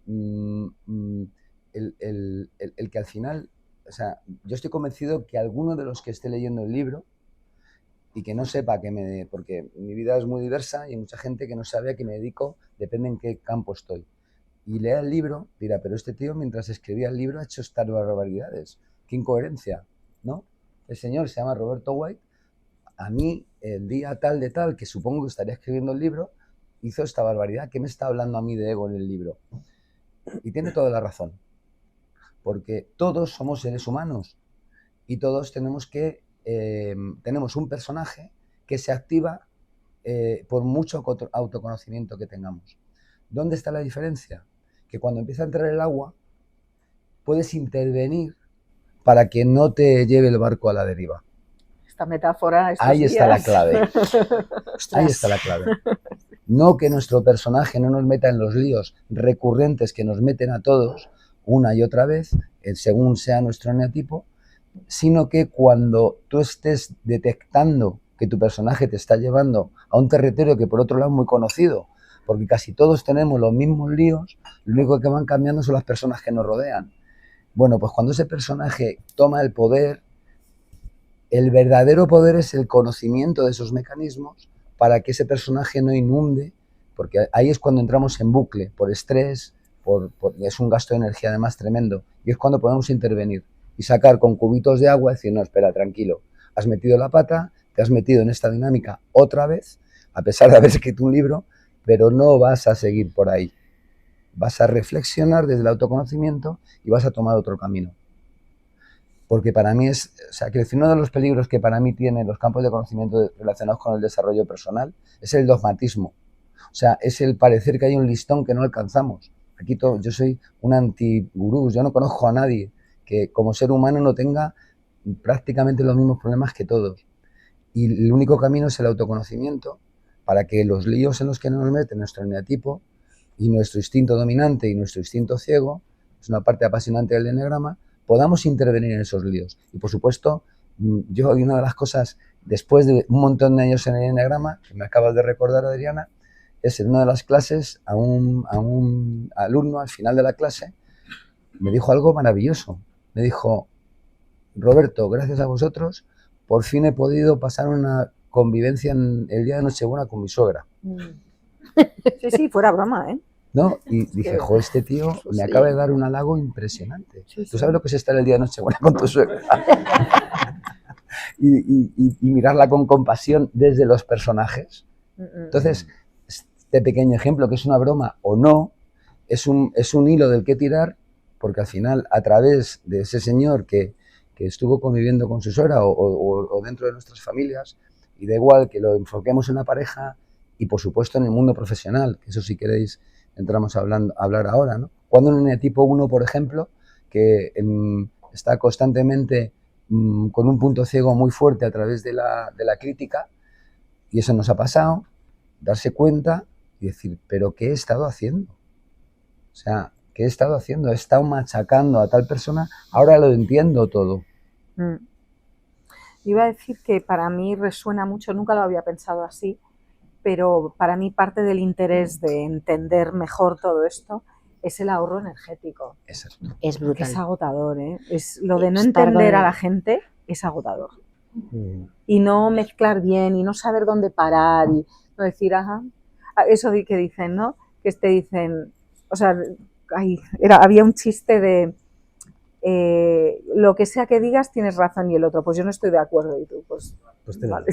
el que al final, o sea, yo estoy convencido que alguno de los que esté leyendo el libro y que no sepa porque mi vida es muy diversa y hay mucha gente que no sabe a qué me dedico, depende en qué campo estoy. Y lea el libro, dirá, pero este tío mientras escribía el libro ha hecho estas barbaridades. Qué incoherencia, ¿no? El señor se llama Roberto White. A mí, el día tal de tal, que supongo que estaría escribiendo el libro, hizo esta barbaridad. ¿Qué me está hablando a mí de ego en el libro? Y tiene toda la razón. Porque todos somos seres humanos y todos tenemos un personaje que se activa por mucho autoconocimiento que tengamos. ¿Dónde está la diferencia? Que cuando empieza a entrar el agua, puedes intervenir para que no te lleve el barco a la deriva. Esta metáfora. Ahí está la clave. Ahí está la clave. No que nuestro personaje no nos meta en los líos recurrentes que nos meten a todos una y otra vez, según sea nuestro eneatipo, sino que cuando tú estés detectando que tu personaje te está llevando a un territorio que por otro lado es muy conocido, porque casi todos tenemos los mismos líos, lo único que van cambiando son las personas que nos rodean. Bueno, pues cuando ese personaje toma el poder, El verdadero poder es el conocimiento de esos mecanismos para que ese personaje no inunde, porque ahí es cuando entramos en bucle, por estrés, es un gasto de energía además tremendo, y es cuando podemos intervenir y sacar con cubitos de agua, decir, no, espera, tranquilo, has metido la pata, te has metido en esta dinámica otra vez, a pesar de haber escrito un libro, pero no vas a seguir por ahí. Vas a reflexionar desde el autoconocimiento y vas a tomar otro camino. Porque para mí es, o sea, que uno de los peligros que para mí tienen los campos de conocimiento relacionados con el desarrollo personal es el dogmatismo. O sea, es el parecer que hay un listón que no alcanzamos. Aquí yo soy un anti-gurú, yo no conozco a nadie que como ser humano no tenga prácticamente los mismos problemas que todos. Y el único camino es el autoconocimiento para que los líos en los que nos mete nuestro eneatipo y nuestro instinto dominante y nuestro instinto ciego, es una parte apasionante del eneagrama, podamos intervenir en esos líos. Y por supuesto, yo una de las cosas, después de un montón de años en el eneagrama, que me acabas de recordar, Adriana, es en una de las clases a un alumno al final de la clase me dijo algo maravilloso. Me dijo, Roberto, gracias a vosotros, por fin he podido pasar una convivencia en el día de Nochebuena con mi suegra. Sí, sí, fuera broma, ¿eh? ¿No? Y dije, jo, este tío me acaba de dar un halago impresionante. ¿Tú sabes lo que es estar el día de Nochebuena con tu suegra? y mirarla con compasión desde los personajes. Entonces, este pequeño ejemplo, que es una broma o no, es un hilo del que tirar, porque al final, a través de ese señor que estuvo conviviendo con su suegra o dentro de nuestras familias, y da igual que lo enfoquemos en la pareja y, por supuesto, en el mundo profesional, que eso si queréis entramos a hablar ahora, ¿no? Cuando un eneatipo 1, por ejemplo, que está constantemente con un punto ciego muy fuerte a través de la crítica, y eso nos ha pasado, darse cuenta y decir, ¿pero qué he estado haciendo? O sea, ¿qué he estado haciendo? He estado machacando a tal persona, ahora lo entiendo todo. Iba a decir que para mí resuena mucho, nunca lo había pensado así, pero para mí parte del interés de entender mejor todo esto es el ahorro energético. Exacto. Es brutal. Es agotador, ¿eh? Es lo de no entender a la gente es agotador. Y no mezclar bien y no saber dónde parar y no decir, ajá, eso que dicen, ¿no? Que te dicen, o sea, había un chiste de lo que sea que digas tienes razón y el otro, pues yo no estoy de acuerdo y tú, pues vale,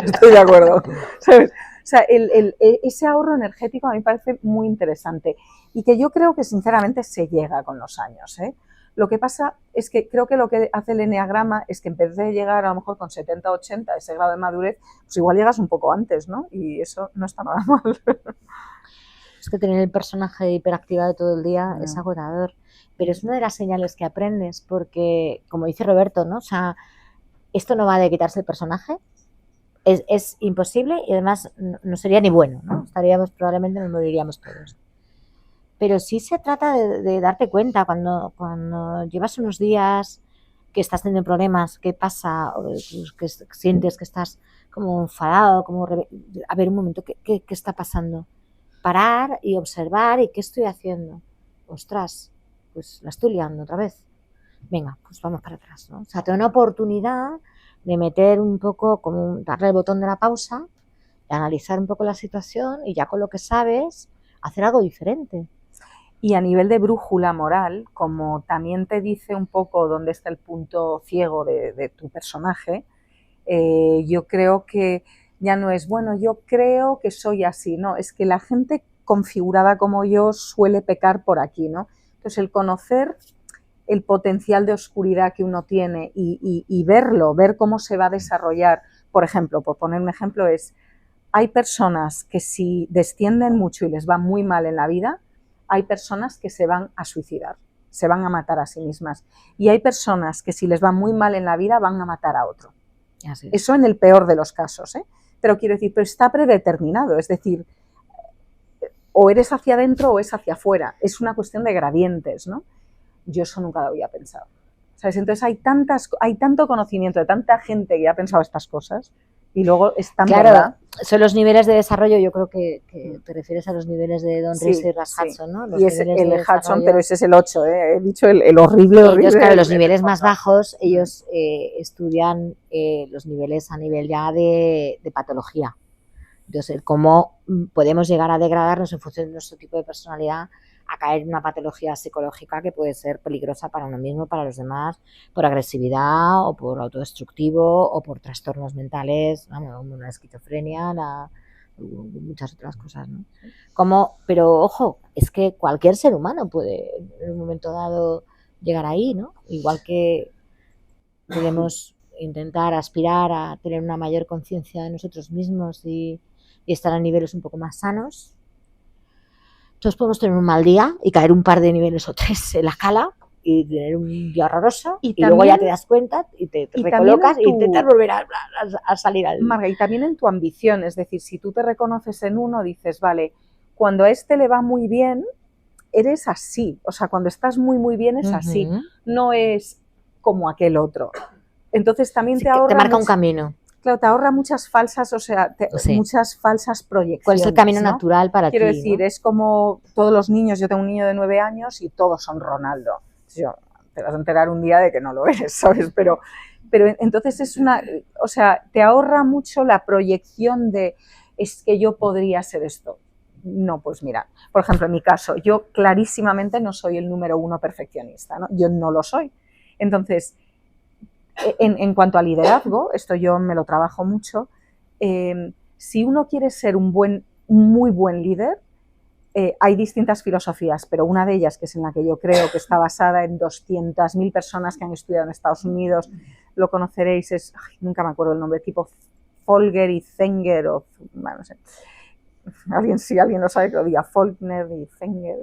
estoy de acuerdo, ¿sabes? O sea, ese ahorro energético a mí me parece muy interesante y que yo creo que sinceramente se llega con los años, ¿eh? Lo que pasa es que creo que lo que hace el eneagrama es que en vez de llegar a lo mejor con 70 o 80 ese grado de madurez, pues igual llegas un poco antes, ¿no? Y eso no está nada mal. Es que tener el personaje hiperactivado todo el día es agotador, pero es una de las señales que aprendes porque, como dice Roberto, ¿no? O sea, esto no va de quitarse el personaje, es imposible y además no sería ni bueno, ¿no? Probablemente nos moriríamos todos. Pero sí se trata de darte cuenta cuando llevas unos días que estás teniendo problemas, qué pasa, que sientes que estás como enfadado, a ver un momento, ¿qué está pasando? Parar y observar y qué estoy haciendo. Ostras, pues la estoy liando otra vez. Venga, pues vamos para atrás, ¿no? O sea, tengo una oportunidad de meter un poco, darle el botón de la pausa, de analizar un poco la situación y ya con lo que sabes, hacer algo diferente. Y a nivel de brújula moral, como también te dice un poco dónde está el punto ciego de tu personaje, yo creo que ya no es, bueno, yo creo que soy así, no, es que la gente configurada como yo suele pecar por aquí, ¿no? Entonces el conocer el potencial de oscuridad que uno tiene y ver cómo se va a desarrollar, por ejemplo, por poner un ejemplo hay personas que si descienden mucho y les va muy mal en la vida, hay personas que se van a suicidar, se van a matar a sí mismas. Y hay personas que si les va muy mal en la vida van a matar a otro. Así es. Eso en el peor de los casos, ¿eh? Pero quiero decir, pero está predeterminado, es decir, o eres hacia adentro o es hacia afuera. Es una cuestión de gradientes, ¿no? Yo eso nunca lo había pensado. ¿Sabes? Entonces hay tanto conocimiento de tanta gente que ha pensado estas cosas Y luego es tan Claro, verdad. son los niveles de desarrollo, yo creo que te refieres a los niveles de Don Sí, Riese y Ras sí. Hudson, ¿no? Los Y es niveles el de Hudson, desarrollo. pero ese es el 8, ¿eh? He dicho el horrible, horrible. Ellos, claro, los del niveles más fondo. bajos, ellos estudian los niveles a nivel ya de patología. Entonces, el cómo podemos llegar a degradarnos en función de nuestro tipo de personalidad a caer en una patología psicológica que puede ser peligrosa para uno mismo, para los demás, por agresividad o por autodestructivo o por trastornos mentales, vamos, una esquizofrenia, muchas otras cosas, ¿no? Pero ojo, es que cualquier ser humano puede en un momento dado llegar ahí, ¿no? Igual que podemos intentar aspirar a tener una mayor conciencia de nosotros mismos y estar a niveles un poco más sanos. Todos podemos tener un mal día y caer un par de niveles o 3 en la escala y tener un día horroroso y luego ya te das cuenta y te recolocas e intentas volver a salir al... Marga, y también en tu ambición, es decir, si tú te reconoces en uno, dices, vale, cuando a este le va muy bien, eres así, o sea, cuando estás muy, muy bien es así, no es como aquel otro. Entonces también sí, te ahorra... Te marca un camino. Claro, te ahorra muchas falsas, o sea, muchas falsas proyecciones. ¿Cuál es el camino ¿no? natural para ti? Quiero decir, ¿no? Es como todos los niños, yo tengo un niño de 9 años y todos son Ronaldo. Yo, te vas a enterar un día de que no lo eres, ¿sabes? Pero entonces es una, o sea, te ahorra mucho la proyección de, es que yo podría ser esto. No, pues mira, por ejemplo, en mi caso, yo clarísimamente no soy el número 1 perfeccionista, ¿no? Yo no lo soy. Entonces, en cuanto a liderazgo, esto yo me lo trabajo mucho, si uno quiere ser un muy buen líder, hay distintas filosofías, pero una de ellas, que es en la que yo creo que está basada en 200.000 personas que han estudiado en Estados Unidos, lo conoceréis, nunca me acuerdo el nombre, tipo Folger y Zenger, o bueno, no sé, si alguien lo sabe que lo diga, Faulkner y Zenger.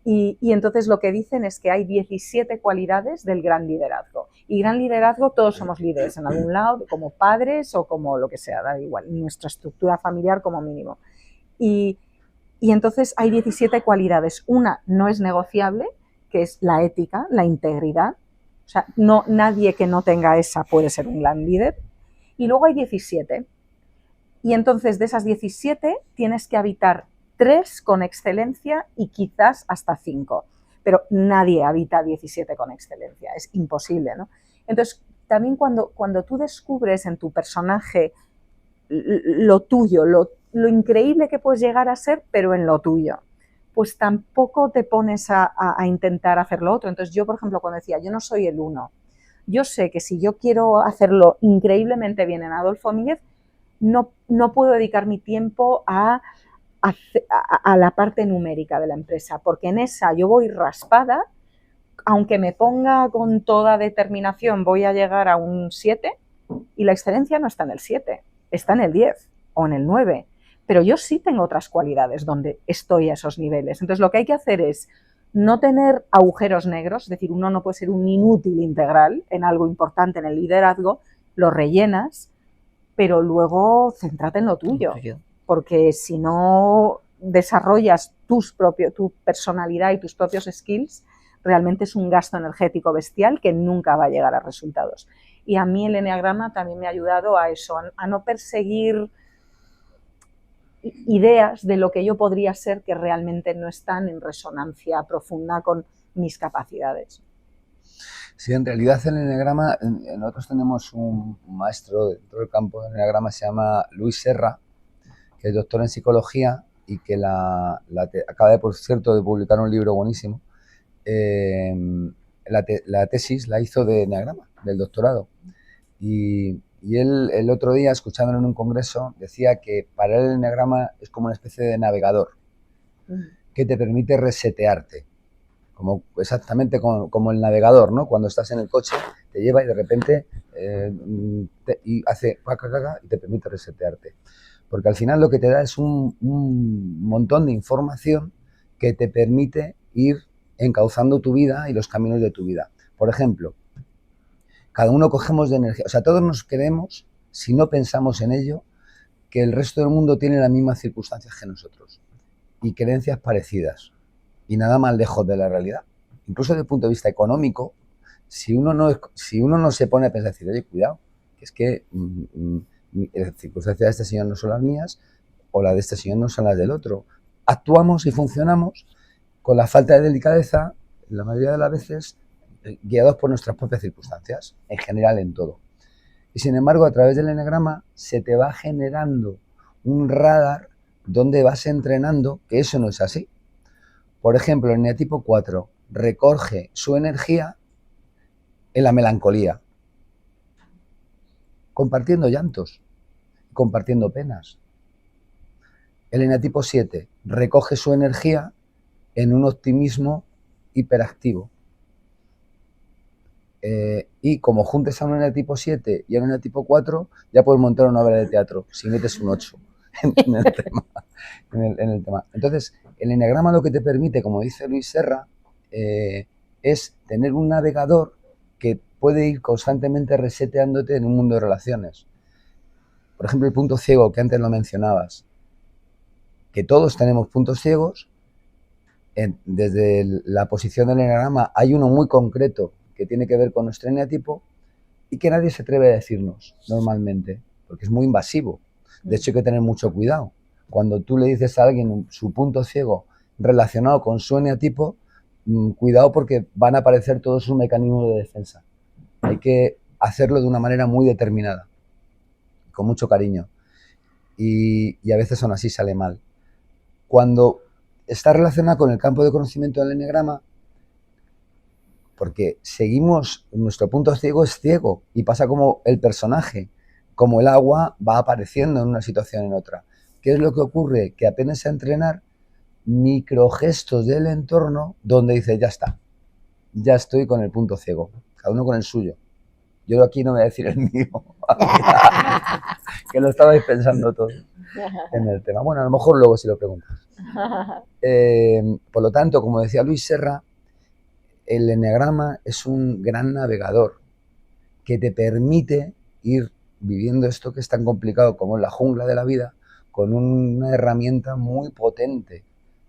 Y entonces lo que dicen es que hay 17 cualidades del gran liderazgo. Y gran liderazgo, todos somos líderes en algún lado, como padres o como lo que sea, da igual, nuestra estructura familiar como mínimo. Y entonces hay 17 cualidades. Una no es negociable, que es la ética, la integridad. O sea, nadie que no tenga esa puede ser un gran líder. Y luego hay 17. Y entonces de esas 17 tienes que habitar 3 con excelencia y quizás hasta 5. Pero nadie habita 17 con excelencia, es imposible, ¿no? Entonces, también cuando tú descubres en tu personaje lo tuyo, lo increíble que puedes llegar a ser, pero en lo tuyo, pues tampoco te pones a intentar hacer lo otro. Entonces yo, por ejemplo, cuando decía, yo no soy el 1, yo sé que si yo quiero hacerlo increíblemente bien en Adolfo Míguez, no puedo dedicar mi tiempo a la parte numérica de la empresa, porque en esa yo voy raspada, aunque me ponga con toda determinación, voy a llegar a un 7 y la excelencia no está en el 7, está en el 10 o en el 9, pero yo sí tengo otras cualidades donde estoy a esos niveles. Entonces lo que hay que hacer es no tener agujeros negros, es decir, uno no puede ser un inútil integral en algo importante en el liderazgo, lo rellenas, pero luego céntrate en lo tuyo, porque si no desarrollas tu personalidad y tus propios skills, realmente es un gasto energético bestial que nunca va a llegar a resultados. Y a mí el eneagrama también me ha ayudado a eso, a no perseguir ideas de lo que yo podría ser que realmente no están en resonancia profunda con mis capacidades. Sí, en realidad el eneagrama, nosotros tenemos un maestro dentro del campo del eneagrama, se llama Luis Serra, que es doctor en psicología y que acaba, por cierto, de publicar un libro buenísimo. La tesis la hizo de eneagrama, del doctorado. Y él, el otro día, escuchándolo en un congreso, decía que para él el eneagrama es como una especie de navegador que te permite resetearte. Exactamente como el navegador, ¿no? Cuando estás en el coche, te lleva y de repente y hace y te permite resetearte. Porque al final lo que te da es un montón de información que te permite ir encauzando tu vida y los caminos de tu vida. Por ejemplo, cada uno cogemos de energía. O sea, todos nos creemos, si no pensamos en ello, que el resto del mundo tiene las mismas circunstancias que nosotros y creencias parecidas. Y nada más lejos de la realidad. Incluso desde el punto de vista económico, si uno no se pone a pensar, decir, oye, cuidado, que es que las circunstancias de este señor no son las mías, o las de este señor no son las del otro. Actuamos y funcionamos con la falta de delicadeza, la mayoría de las veces, guiados por nuestras propias circunstancias, en general en todo. Y sin embargo, a través del eneagrama se te va generando un radar donde vas entrenando que eso no es así. Por ejemplo, el eneatipo 4 recoge su energía en la melancolía, compartiendo llantos, compartiendo penas. El eneatipo 7 recoge su energía en un optimismo hiperactivo. Y como juntes a un eneatipo 7 y a un eneatipo 4, ya puedes montar una obra de teatro, si metes un 8 en el tema. Entonces, el eneagrama lo que te permite, como dice Luis Serra, es tener un navegador que puede ir constantemente reseteándote en un mundo de relaciones. Por ejemplo, el punto ciego, que antes lo mencionabas, que todos tenemos puntos ciegos. Desde la posición del eneagrama hay uno muy concreto que tiene que ver con nuestro eneatipo y que nadie se atreve a decirnos normalmente, porque es muy invasivo. De hecho, hay que tener mucho cuidado. Cuando tú le dices a alguien su punto ciego relacionado con su eneatipo, cuidado porque van a aparecer todos sus mecanismos de defensa. Hay que hacerlo de una manera muy determinada, con mucho cariño. Y a veces aún así sale mal. Cuando está relacionado con el campo de conocimiento del eneagrama, porque seguimos, nuestro punto ciego es ciego y pasa como el personaje, como el agua va apareciendo en una situación en otra. ¿Qué es lo que ocurre? Que apenas a entrenar microgestos del entorno donde dice, ya está, ya estoy con el punto ciego, cada uno con el suyo. Yo aquí no voy a decir el mío, que lo estabais pensando todo en el tema. Bueno, a lo mejor luego si lo preguntas. Por lo tanto, como decía Luis Serra, el eneagrama es un gran navegador que te permite ir viviendo esto que es tan complicado como la jungla de la vida, con una herramienta muy potente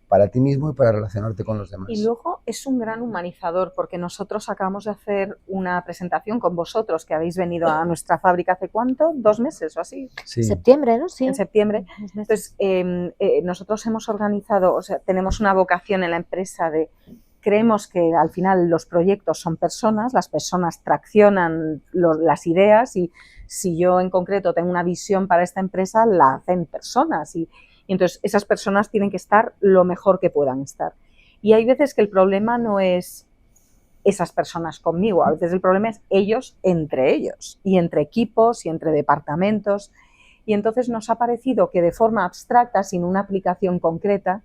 para ti mismo y para relacionarte con los demás. Y luego es un gran humanizador, porque nosotros acabamos de hacer una presentación con vosotros, que habéis venido a nuestra fábrica hace ¿cuánto? 2 meses o así. Sí. Septiembre, ¿no? Sí. En septiembre. Entonces, nosotros hemos organizado, o sea, tenemos una vocación en la empresa de, creemos que al final los proyectos son personas, las personas traccionan las ideas y si yo en concreto tengo una visión para esta empresa, la hacen personas y entonces esas personas tienen que estar lo mejor que puedan estar. Y hay veces que el problema no es esas personas conmigo, a veces el problema es ellos entre ellos y entre equipos y entre departamentos. Y entonces nos ha parecido que de forma abstracta, sin una aplicación concreta,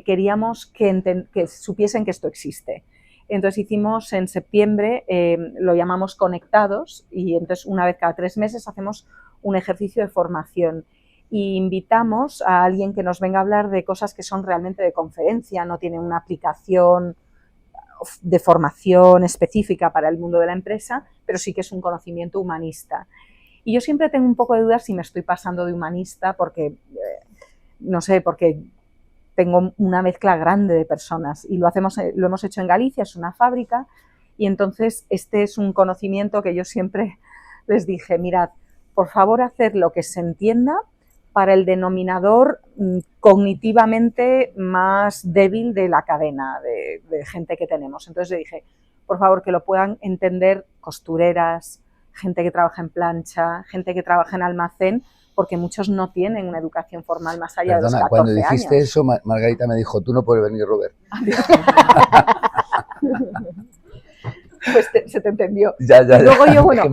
queríamos que supiesen que esto existe. Entonces hicimos en septiembre, lo llamamos Conectados, y entonces una vez cada 3 meses hacemos un ejercicio de formación. Y invitamos a alguien que nos venga a hablar de cosas que son realmente de conferencia, no tiene una aplicación de formación específica para el mundo de la empresa, pero sí que es un conocimiento humanista. Y yo siempre tengo un poco de dudas si me estoy pasando de humanista porque, no sé, porque tengo una mezcla grande de personas y lo hemos hecho en Galicia, es una fábrica, y entonces este es un conocimiento que yo siempre les dije, mirad, por favor hacer lo que se entienda para el denominador cognitivamente más débil de la cadena de gente que tenemos. Entonces le dije, por favor, que lo puedan entender costureras, gente que trabaja en plancha, gente que trabaja en almacén, porque muchos no tienen una educación formal más allá de los 14 cuando dijiste años. eso, Margarita me dijo, tú no puedes venir, Robert. Pues se te entendió. Ya. Luego yo, bueno,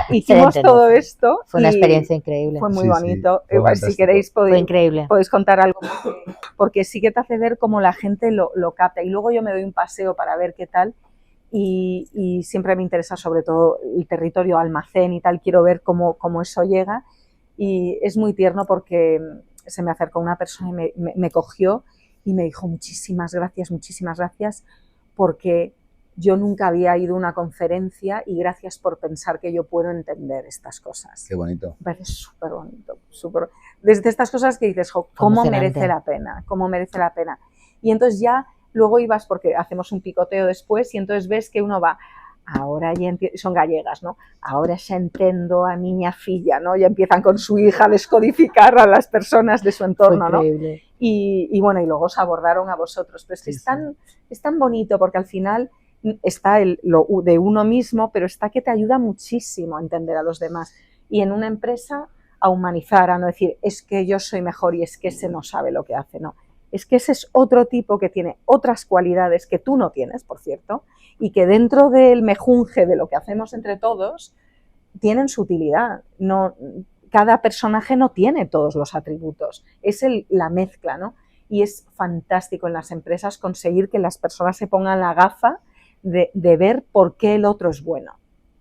hicimos todo esto. Fue una experiencia increíble. Fue muy Sí, bonito. fue Igual, si queréis Fue increíble. podéis contar algo, porque sí que te hace ver cómo la gente lo capta. Y luego yo me doy un paseo para ver qué tal. Y siempre me interesa sobre todo el territorio almacén y tal. Quiero ver cómo eso llega. Y es muy tierno porque se me acercó una persona y me cogió y me dijo muchísimas gracias, porque yo nunca había ido a una conferencia y gracias por pensar que yo puedo entender estas cosas. Qué bonito. Me parece súper bonito, súper. Desde estas cosas que dices, ¿cómo merece la pena? ¿Cómo merece la pena? Y entonces ya luego ibas, porque hacemos un picoteo después, y entonces ves que uno va ahora ya son gallegas, ¿no? Ahora xa entendo a miña filla, ¿no? Ya empiezan con su hija a descodificar a las personas de su entorno, ¿no? Y bueno, y luego os abordaron a vosotros. Pero es que es tan bonito porque al final está lo de uno mismo, pero está que te ayuda muchísimo a entender a los demás. Y en una empresa a humanizar, a no decir, es que yo soy mejor y es que ese no sabe lo que hace, no. Es que ese es otro tipo que tiene otras cualidades que tú no tienes, por cierto, y que dentro del mejunje de lo que hacemos entre todos, tienen su utilidad. No, cada personaje no tiene todos los atributos, es la mezcla, ¿no? Y es fantástico en las empresas conseguir que las personas se pongan la gafa de ver por qué el otro es bueno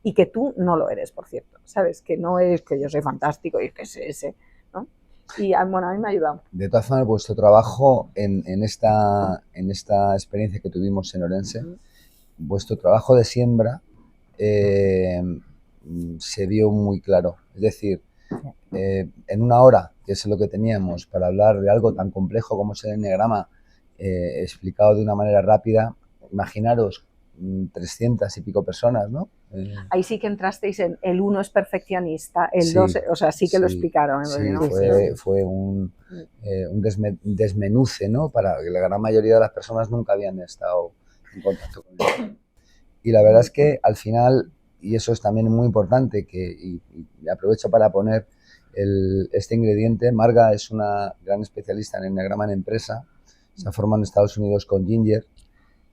y que tú no lo eres, por cierto, ¿sabes? Que no es que yo soy fantástico y es que es ese, ¿no? Y bueno, a mí me ha ayudado. De todas formas, vuestro trabajo en esta experiencia que tuvimos en Orense, vuestro trabajo de siembra se vio muy claro. Es decir, en una hora, que es lo que teníamos para hablar de algo tan complejo como es el enneagrama, explicado de una manera rápida, imaginaros 300 y pico personas, ¿no? Ahí sí que entrasteis en el 1 es perfeccionista, el 2, o sea, sí que lo explicaron. Sí, ¿no? fue un desmenuce, ¿no? Para que la gran mayoría de las personas nunca habían estado en contacto con él. Y la verdad es que al final, y eso es también muy importante, y aprovecho para poner este ingrediente, Marga es una gran especialista en enneagrama en empresa, se ha formado en Estados Unidos con Ginger,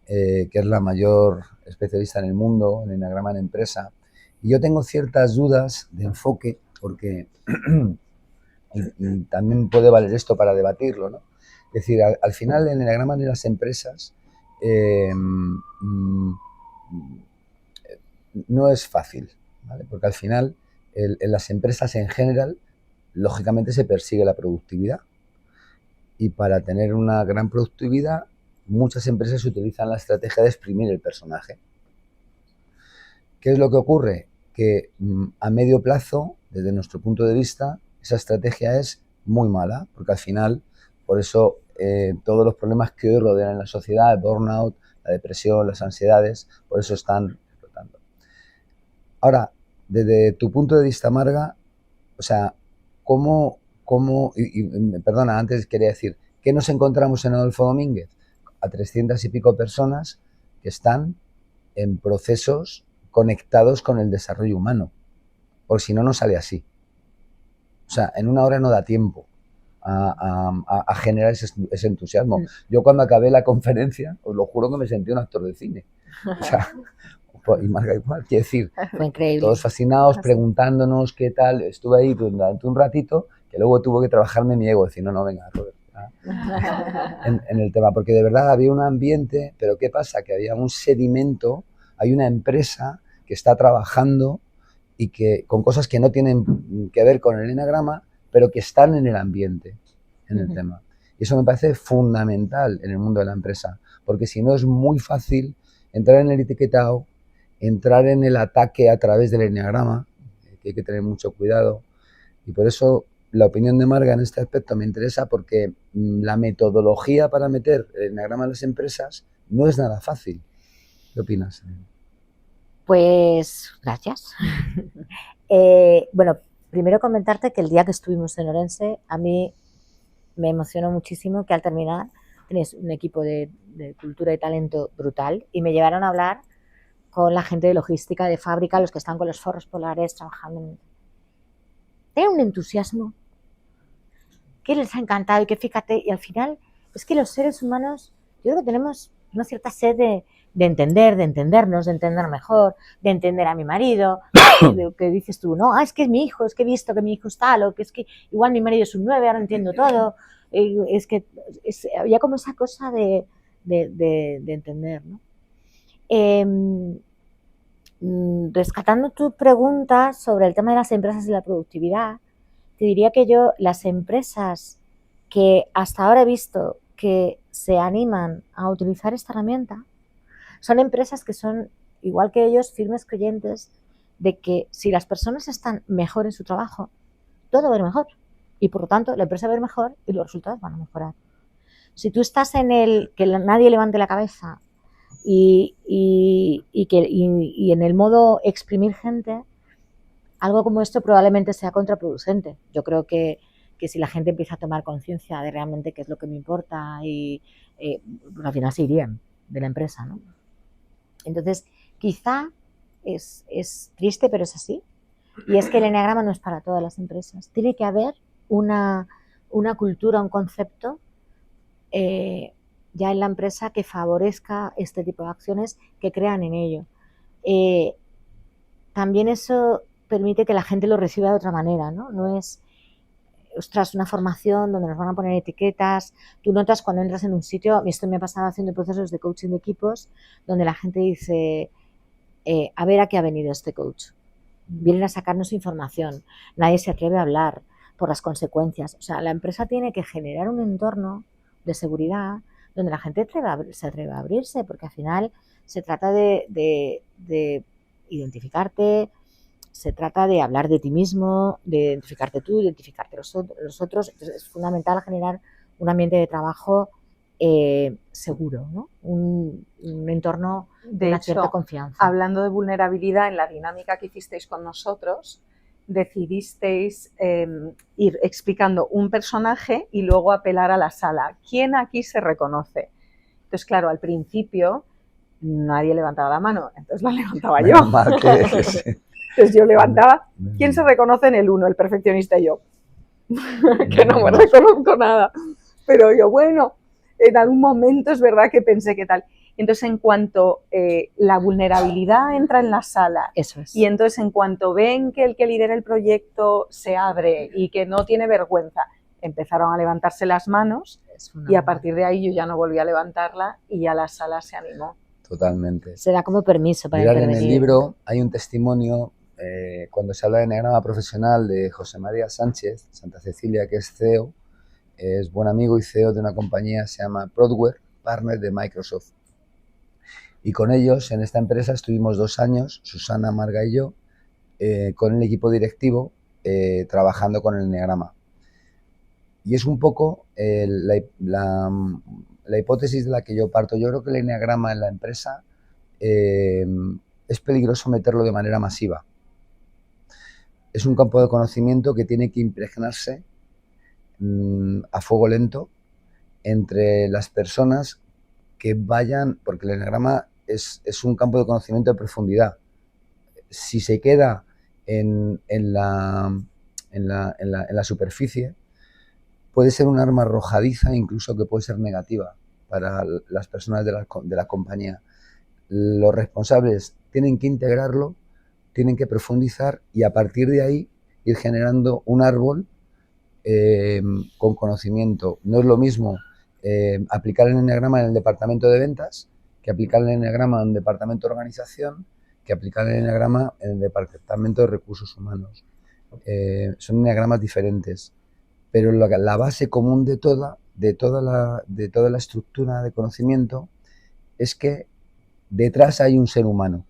que es la mayor especialista en el mundo en enneagrama en empresa. Y yo tengo ciertas dudas de enfoque, porque y también puede valer esto para debatirlo, ¿no? Es decir, al final el enneagrama en las empresas no es fácil, ¿vale? Porque al final en las empresas en general, lógicamente se persigue la productividad. Y para tener una gran productividad, muchas empresas utilizan la estrategia de exprimir el personaje. ¿Qué es lo que ocurre? Que a medio plazo, desde nuestro punto de vista, esa estrategia es muy mala, porque al final, por eso todos los problemas que hoy rodean en la sociedad, el burnout, la depresión, las ansiedades, por eso están explotando. Ahora, desde tu punto de vista, Marga, o sea, perdona, antes quería decir, ¿qué nos encontramos en Adolfo Domínguez? A 300 y pico personas que están en procesos conectados con el desarrollo humano, porque si no, no sale así. O sea, en una hora no da tiempo a generar ese entusiasmo. Yo cuando acabé la conferencia, os lo juro que me sentí un actor de cine. O sea, y Marga igual, quiero decir, fue increíble. Todos fascinados, preguntándonos qué tal. Estuve ahí durante un ratito, que luego tuvo que trabajarme mi ego, decir, no, venga, Robert, en el tema, porque de verdad había un ambiente, pero ¿qué pasa? Que había un sedimento, hay una empresa que está trabajando y que con cosas que no tienen que ver con el enneagrama, pero que están en el ambiente, en el tema. Y eso me parece fundamental en el mundo de la empresa, porque si no es muy fácil entrar en el etiquetado, entrar en el ataque a través del enneagrama, que hay que tener mucho cuidado. Y por eso la opinión de Marga en este aspecto me interesa, porque la metodología para meter el enneagrama en las empresas no es nada fácil. ¿Qué opinas? Pues gracias. Bueno, primero comentarte que el día que estuvimos en Orense, a mí me emocionó muchísimo que al terminar tenéis un equipo de cultura y talento brutal, y me llevaron a hablar con la gente de logística, de fábrica, los que están con los forros polares trabajando. Tienen un entusiasmo que les ha encantado, y que fíjate, y al final es que los seres humanos, yo creo que tenemos una cierta sed de entender, de entendernos, de entender mejor, de entender a mi marido, de lo que dices tú, no, es que es mi hijo, es que he visto que mi hijo es tal, o que es que igual mi marido es un 9, ahora entiendo todo, es que había como esa cosa de entender, ¿no? Rescatando tu pregunta sobre el tema de las empresas y la productividad, te diría que yo, las empresas que hasta ahora he visto que se animan a utilizar esta herramienta, son empresas que son, igual que ellos, firmes creyentes de que si las personas están mejor en su trabajo, todo va a ir mejor, y por lo tanto la empresa va a ir mejor y los resultados van a mejorar. Si tú estás en el que nadie levante la cabeza y en el modo exprimir gente, algo como esto probablemente sea contraproducente. Yo creo que si la gente empieza a tomar conciencia de realmente qué es lo que me importa pues al final se irían de la empresa, ¿no? Entonces, quizá es triste, pero es así. Y es que el eneagrama no es para todas las empresas. Tiene que haber una cultura, un concepto ya en la empresa que favorezca este tipo de acciones, que crean en ello. También eso permite que la gente lo reciba de otra manera, ¿no? No es, ostras, una formación donde nos van a poner etiquetas. Tú notas cuando entras en un sitio, esto me ha pasado haciendo procesos de coaching de equipos, donde la gente dice, a ver a qué ha venido este coach. Vienen a sacarnos información, nadie se atreve a hablar por las consecuencias. O sea, la empresa tiene que generar un entorno de seguridad donde la gente se atreve a abrirse, porque al final se trata de identificarte, se trata de hablar de ti mismo, de identificarte tú, identificarte los otros. Entonces es fundamental generar un ambiente de trabajo seguro, ¿no? Un entorno de una cierta confianza. Hablando de vulnerabilidad, en la dinámica que hicisteis con nosotros, decidisteis ir explicando un personaje y luego apelar a la sala. ¿Quién aquí se reconoce? Entonces, claro, al principio nadie levantaba la mano, entonces la levantaba yo. Entonces yo levantaba. ¿Quién se reconoce en el 1? El perfeccionista y yo. Que no me reconozco nada. Pero yo, bueno, en algún momento es verdad que pensé que tal. Entonces, en cuanto la vulnerabilidad entra en la sala, eso es. Y entonces en cuanto ven que el que lidera el proyecto se abre y que no tiene vergüenza, empezaron a levantarse las manos y a partir de ahí yo ya no volví a levantarla y ya la sala se animó. Totalmente. Se da como permiso para Mirad, intervenir. en el libro hay un testimonio cuando se habla de eneagrama profesional de José María Sánchez, Santa Cecilia, que es CEO, es buen amigo y CEO de una compañía que se llama Prodware, partner de Microsoft. Y con ellos, en esta empresa, estuvimos 2 años, Susana, Marga y yo, con el equipo directivo, trabajando con el eneagrama. Y es un poco la hipótesis de la que yo parto. Yo creo que el eneagrama en la empresa es peligroso meterlo de manera masiva. Es un campo de conocimiento que tiene que impregnarse a fuego lento entre las personas que vayan, porque el eneagrama es un campo de conocimiento de profundidad. Si se queda en la superficie, puede ser un arma arrojadiza, incluso que puede ser negativa para las personas de la compañía. Los responsables tienen que integrarlo, tienen que profundizar y a partir de ahí ir generando un árbol con conocimiento. No es lo mismo aplicar el eneagrama en el departamento de ventas que aplicar el eneagrama en el departamento de organización, que aplicar el eneagrama en el departamento de recursos humanos. Son eneagramas diferentes, pero la base común de toda la estructura de conocimiento es que detrás hay un ser humano.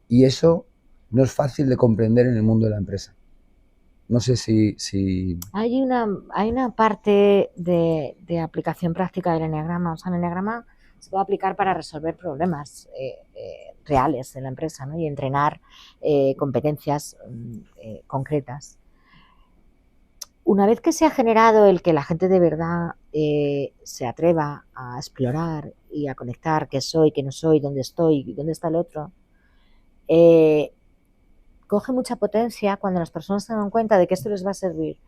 Y eso no es fácil de comprender en el mundo de la empresa. No sé si... Hay una parte de aplicación práctica del eneagrama. O sea, el eneagrama se puede aplicar para resolver problemas reales en la empresa, ¿no? Y entrenar competencias concretas. Una vez que se ha generado el que la gente de verdad se atreva a explorar y a conectar qué soy, qué no soy, dónde estoy, dónde está el otro, coge mucha potencia cuando las personas se dan cuenta de que esto les va a servir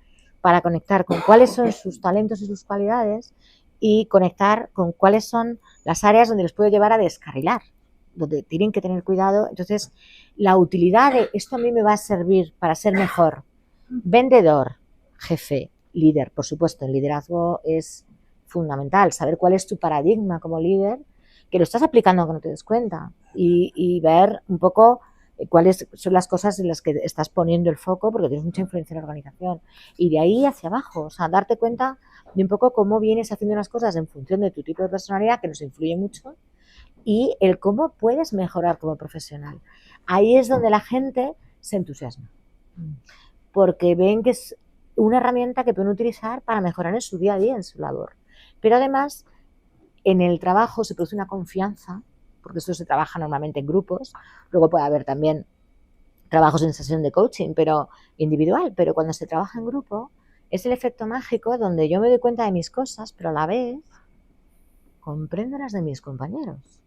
para conectar con cuáles son sus talentos y sus cualidades y conectar con cuáles son las áreas donde les puede llevar a descarrilar, donde tienen que tener cuidado. Entonces, la utilidad de esto a mí me va a servir para ser mejor vendedor, jefe, líder. Por supuesto, el liderazgo es fundamental, saber cuál es tu paradigma como líder, que lo estás aplicando aunque no te des cuenta, y ver un poco cuáles son las cosas en las que estás poniendo el foco, porque tienes mucha influencia en la organización. Y de ahí hacia abajo, o sea, darte cuenta de un poco cómo vienes haciendo unas cosas en función de tu tipo de personalidad, que nos influye mucho, y el cómo puedes mejorar como profesional. Ahí es donde la gente se entusiasma, porque ven que es una herramienta que pueden utilizar para mejorar en su día a día, en su labor. Pero además En el trabajo se produce una confianza, porque esto se trabaja normalmente en grupos, luego puede haber también trabajos en sesión de coaching, pero individual, pero cuando se trabaja en grupo es el efecto mágico donde yo me doy cuenta de mis cosas, pero a la vez comprendo las de mis compañeros.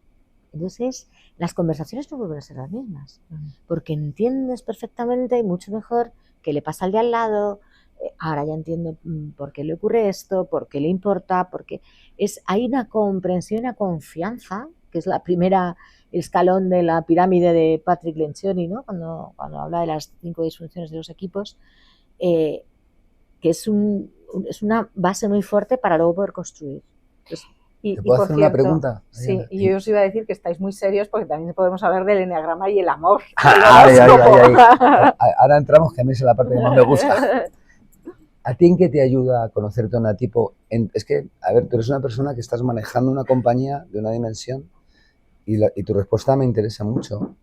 Entonces, las conversaciones no vuelven a ser las mismas, porque entiendes perfectamente y mucho mejor qué le pasa al de al lado. Ahora ya entiendo por qué le ocurre esto, por qué le importa, porque hay una comprensión, una confianza, que es la primera escalón de la pirámide de Patrick Lencioni, ¿no? Cuando habla de las 5 disfunciones de los equipos, que es una base muy fuerte para luego poder construir. Entonces, ¿Te puedo hacer una pregunta? Sí, y yo os iba a decir que estáis muy serios porque también podemos hablar del eneagrama y el amor. Ahora entramos, que a mí es la parte que más me gusta. ¿A ti en qué te ayuda a conocerte a un tipo? Es que, a ver, tú eres una persona que estás manejando una compañía de una dimensión y tu respuesta me interesa mucho.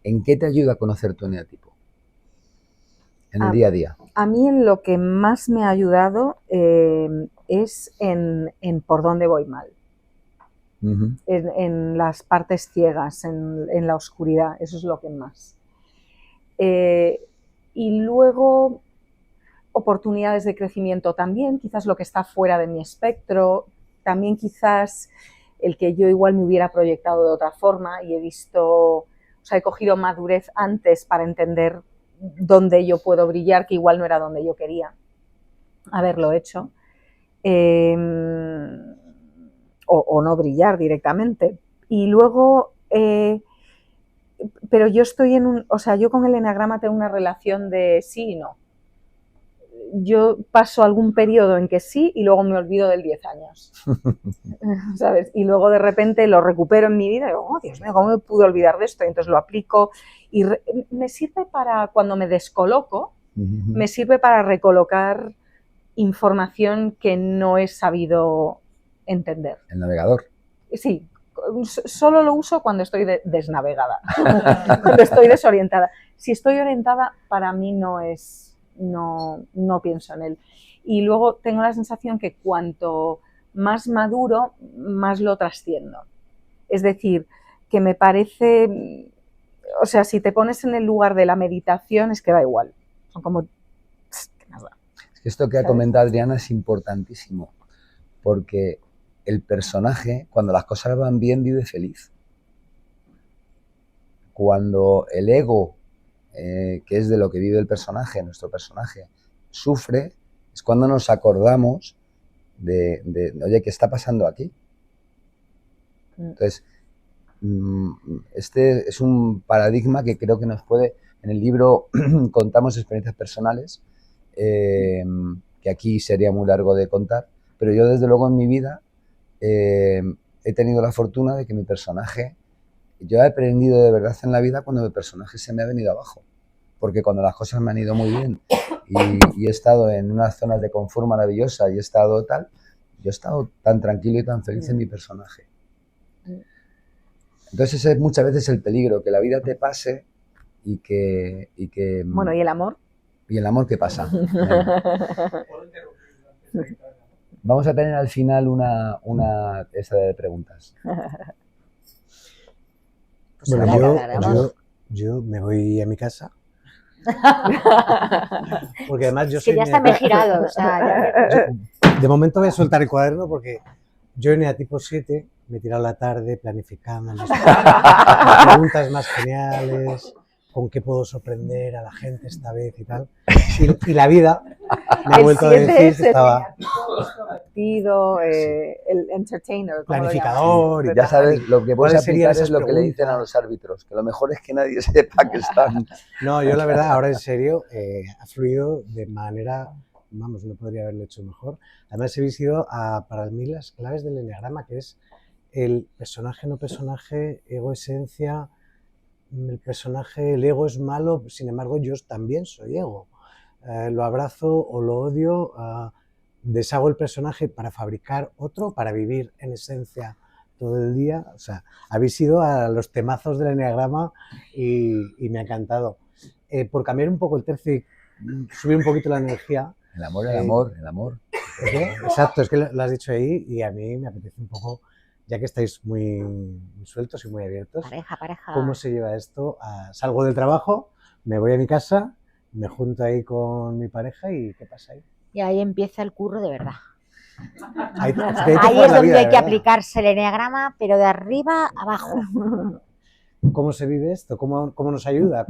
¿En qué te ayuda a conocer tu eneatipo? En el día a día. A mí en lo que más me ha ayudado es en por dónde voy mal. En las partes ciegas, en la oscuridad, eso es lo que más. Y luego oportunidades de crecimiento también, quizás lo que está fuera de mi espectro, también quizás el que yo igual me hubiera proyectado de otra forma y he cogido madurez antes para entender dónde yo puedo brillar, que igual no era donde yo quería haberlo hecho, o no brillar directamente. Y luego, pero yo estoy yo con el eneagrama tengo una relación de sí y no. Yo paso algún periodo en que sí y luego me olvido del 10 años, ¿sabes? Y luego de repente lo recupero en mi vida y digo, oh, Dios mío, ¿cómo me pude olvidar de esto? Y entonces lo aplico y me sirve para, cuando me descoloco, me sirve para recolocar información que no he sabido entender. ¿El navegador? Sí, solo lo uso cuando estoy desnavegada, cuando estoy desorientada. Si estoy orientada, para mí no pienso en él. Y luego tengo la sensación que cuanto más maduro, más lo trasciendo. Es decir, que me parece, si te pones en el lugar de la meditación, es que da igual. Son como... Es que esto que ha comentado Adriana es importantísimo, porque el personaje, cuando las cosas van bien, vive feliz. Cuando el ego, que es de lo que vive el personaje, nuestro personaje, sufre, es cuando nos acordamos de oye, ¿qué está pasando aquí? Entonces, este es un paradigma que creo que nos puede... En el libro contamos experiencias personales, que aquí sería muy largo de contar, pero yo desde luego en mi vida he tenido la fortuna de que mi personaje... Yo he aprendido de verdad en la vida cuando mi personaje se me ha venido abajo, porque cuando las cosas me han ido muy bien y he estado en unas zonas de confort maravillosa y he estado tal, yo he estado tan tranquilo y tan feliz en mi personaje. Entonces ese es muchas veces el peligro, que la vida te pase y que... Bueno, ¿y el amor? ¿Y el amor qué pasa? Vamos a tener al final una esa de preguntas. Bueno, yo me voy a mi casa. Porque además yo soy... Que ya está girado. O sea, de momento voy a soltar el cuaderno porque yo en eneatipo 7 me he tirado la tarde planificando las preguntas más geniales, con qué puedo sorprender a la gente esta vez y tal. Y la vida me ha vuelto a decir que estaba... el entertainer, planificador, ya sabes, lo que puedes aplicar es lo que le dicen a los árbitros, que lo mejor es que nadie sepa que están. No, yo la verdad, ahora en serio, ha fluido de manera, vamos, no podría haberlo hecho mejor. Además he visto para mí las claves del eneagrama, que es el personaje, no personaje, ego, esencia. El personaje, el ego es malo, sin embargo yo también soy ego. Lo abrazo o lo odio, deshago el personaje para fabricar otro, para vivir en esencia todo el día. O sea, habéis ido a los temazos del eneagrama y me ha encantado. Por cambiar un poco el tercio y subir un poquito la energía. El amor, el amor, el amor. Exacto, es que lo has dicho ahí y a mí me apetece un poco ya que estáis muy sueltos y muy abiertos, Pareja. ¿cómo se lleva esto? Salgo del trabajo, me voy a mi casa, me junto ahí con mi pareja y ¿qué pasa ahí? Y ahí empieza el curro de verdad. Ahí Ahí es donde hay que aplicarse el eneagrama, pero de arriba a abajo. ¿Cómo se vive esto? ¿Cómo nos ayuda?